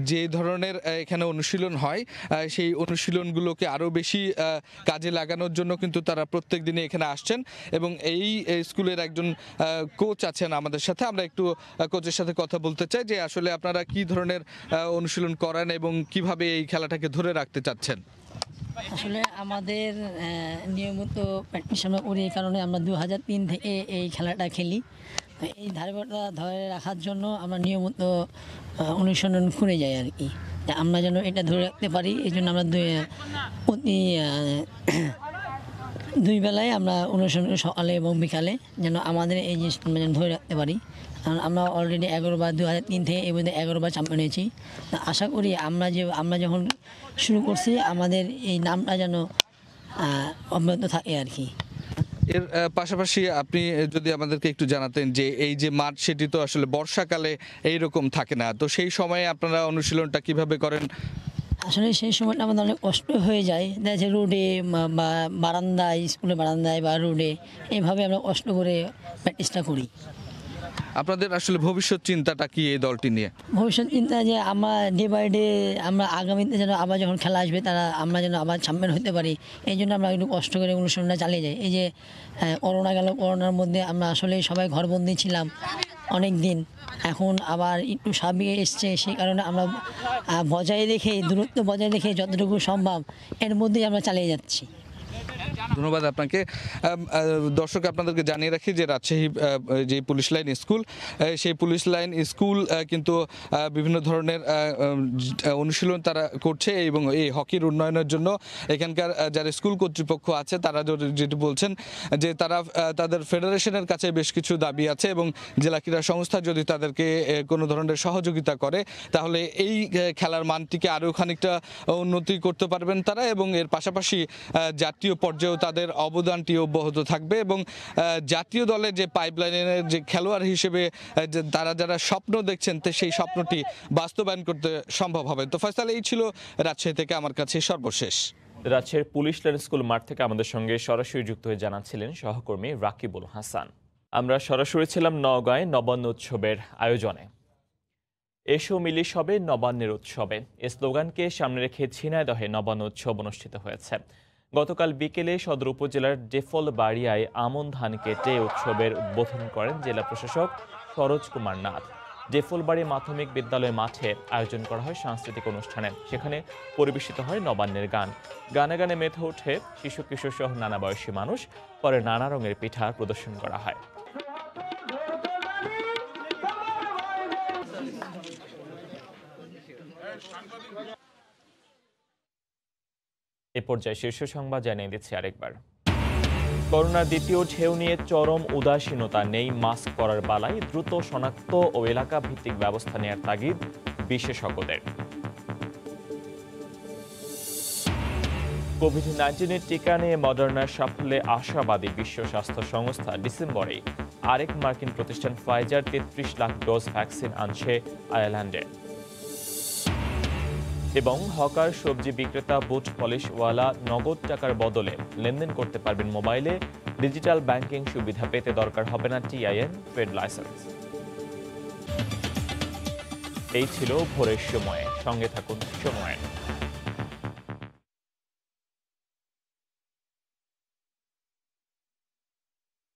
যে ধরনের এখানে অনুশীলন হয় সেই অনুশীলনগুলোকে আরও বেশি কাজে লাগানোর জন্য কিন্তু তারা প্রত্যেক দিনই এখানে আসছেন এবং এই স্কুলের একজন কোচ আছেন আমাদের সাথে। আমরা একটু কোচের সাথে কথা বলতে চাই যে আসলে আপনারা কি ধরনের অনুশীলন করেন এবং কিভাবে এই খেলাটাকে ধরে রাখতে চাচ্ছেন। আসলে আমাদের নিয়মিত প্র্যাকটিস আমরা করি, এই কারণে আমরা 2003 থেকে এই খেলাটা খেলি। এই ধারাবাহিকতা ধরে রাখার জন্য আমরা নিয়মিত অনুশীলন করে যাই আর কি, আমরা যেন এটা ধরে রাখতে পারি। এই জন্য আমরা প্রতি 2 বেলায় আমরা অনুশীলন সকালে এবং বিকালে যেন আমাদের এই জিনিসটা আমরা যেন ধরে রাখতে পারি। আমরা অলরেডি 11 বার 2003 থেকে এই পর্যন্ত 11 বার চ্যাম্পিয়ন হয়েছি। আশা করি আমরা যখন শুরু করছি আমাদের এই নামটা যেন অব্যাহত থাকে আর কি। এর পাশাপাশি আপনি যদি আমাদেরকে একটু জানাতেন যে এই যে মাঠ সেটি তো আসলে বর্ষাকালে এইরকম থাকে না, তো সেই সময়ে আপনারা অনুশীলনটা কিভাবে করেন? আসলে সেই সময়টা আমাদের অনেক কষ্ট হয়ে যায়, দেখা যাচ্ছে রোডে বা বারান্দায়, স্কুলের বারান্দায় বা রোডে, এইভাবে আমরা কষ্ট করে প্র্যাকটিসটা করি। আপনাদের আসলে ভবিষ্যৎ চিন্তাটা কি এই দলটি নিয়ে? ভবিষ্যৎ চিন্তা যে আমরা ডে বাই ডে আমরা আগামীতে যেন আবার যখন খেলা আসবে আমরা যেন আবার চ্যাম্পিয়ন হতে পারি, এই জন্য আমরা একটু কষ্ট করে অনুশীলনটা চালিয়ে যাই। এই যে করোনা গেল, করোনার মধ্যে আমরা আসলে সবাই ঘরবন্দি ছিলাম অনেক দিন, এখন আবার একটু স্বাভাবিক এসছে, সেই কারণে আমরা বজায় রেখে, দূরত্ব বজায় রেখে যতটুকু সম্ভব এর মধ্যেই আমরা চালিয়ে যাচ্ছি। ধন্যবাদ আপনাকে। দর্শক আপনাদেরকে জানিয়ে রাখি যে রাজশাহী যে পুলিশ লাইন স্কুল, সেই পুলিশ লাইন স্কুল কিন্তু বিভিন্ন ধরনের অনুশীলন তারা করছে এবং এই হকির উন্নয়নের জন্য এখানকার যারা স্কুল কর্তৃপক্ষ আছে তারা যেটি বলছেন যে তারা তাদের ফেডারেশনের কাছে বেশ কিছু দাবি আছে এবং জেলা ক্রীড়া সংস্থা যদি তাদেরকে কোনো ধরনের সহযোগিতা করে তাহলে এই খেলার মানটিকে আরও খানিকটা উন্নতি করতে পারবেন তারা এবং এর পাশাপাশি জাতীয় পর্যায়েও তাদের অবদানটি অব্যাহত থাকবে এবং জাতীয় দলের যে পাইপলাইনের যে খেলোয়াড় হিসেবে তারা যারা স্বপ্ন দেখছেন সেই স্বপ্নটি বাস্তবায়ন করতে সম্ভব হবে। তো ফয়সাল, এই ছিল রাজশাহী থেকে আমার কাছে সর্বশেষ। রাজশাহীর পুলিশ লাইন স্কুল মাঠ থেকে আমাদের সঙ্গে সরাসরি যুক্ত হয়ে জানাচ্ছিলেন সহকর্মী রাকিবুল হাসান। আমরা সরাসরি ছিলাম নওগাঁয় নবান্ন উৎসবের আয়োজনে। এসো মিলিশ হবে নবান্নের উৎসবে, এ স্লোগানকে সামনে রেখে ঝিনাইদহে নবান্ন উৎসব অনুষ্ঠিত হয়েছে। গতকাল বিকেলে সদর উপজেলার ডেফল বাড়িয়ায় আমন ধান কেটে উৎসবের উদ্বোধন করেন জেলা প্রশাসক সরোজ কুমার নাথ। ডেফলবাড়ি মাধ্যমিক বিদ্যালয় মাঠে আয়োজন করা হয় সাংস্কৃতিক অনুষ্ঠানে, সেখানে পরিবেশিত হয় নবান্নের গান। গানে গানে মেতে ওঠে শিশু কিশোর সহ নানা বয়সী মানুষ, পরে নানা রঙের পিঠা প্রদর্শন করা হয়। এ পর্যায়ে শীর্ষ সংবাদ জানিয়ে দিচ্ছি আরেকবার। করোনার দ্বিতীয় ঢেউ নিয়ে চরম উদাসীনতা নেই মাস্ক পরার বালাই, দ্রুত শনাক্ত ও এলাকা ভিত্তিক ব্যবস্থা নেওয়ার তাগিদ বিশেষজ্ঞদের। কোভিড-19 টিকা নিয়ে মডার্নার সাফল্যে আশাবাদী বিশ্ব স্বাস্থ্য সংস্থা। ডিসেম্বরে আরেক মার্কিন প্রতিষ্ঠান ফাইজার 33 লাখ ডোজ ভ্যাকসিন আনছে আয়ারল্যান্ডে। এবং হকার সবজি বিক্রেতা বুট পলিশওয়ালা নগদ টাকার বদলে লেনদেন করতে পারবেন মোবাইলে। ডিজিটাল ব্যাংকিং সুবিধা পেতে দরকার হবে না টিআইএন ট্রেড লাইসেন্স। এই ছিল ভোরের সময়ে, সঙ্গে থাকুন সময়ের।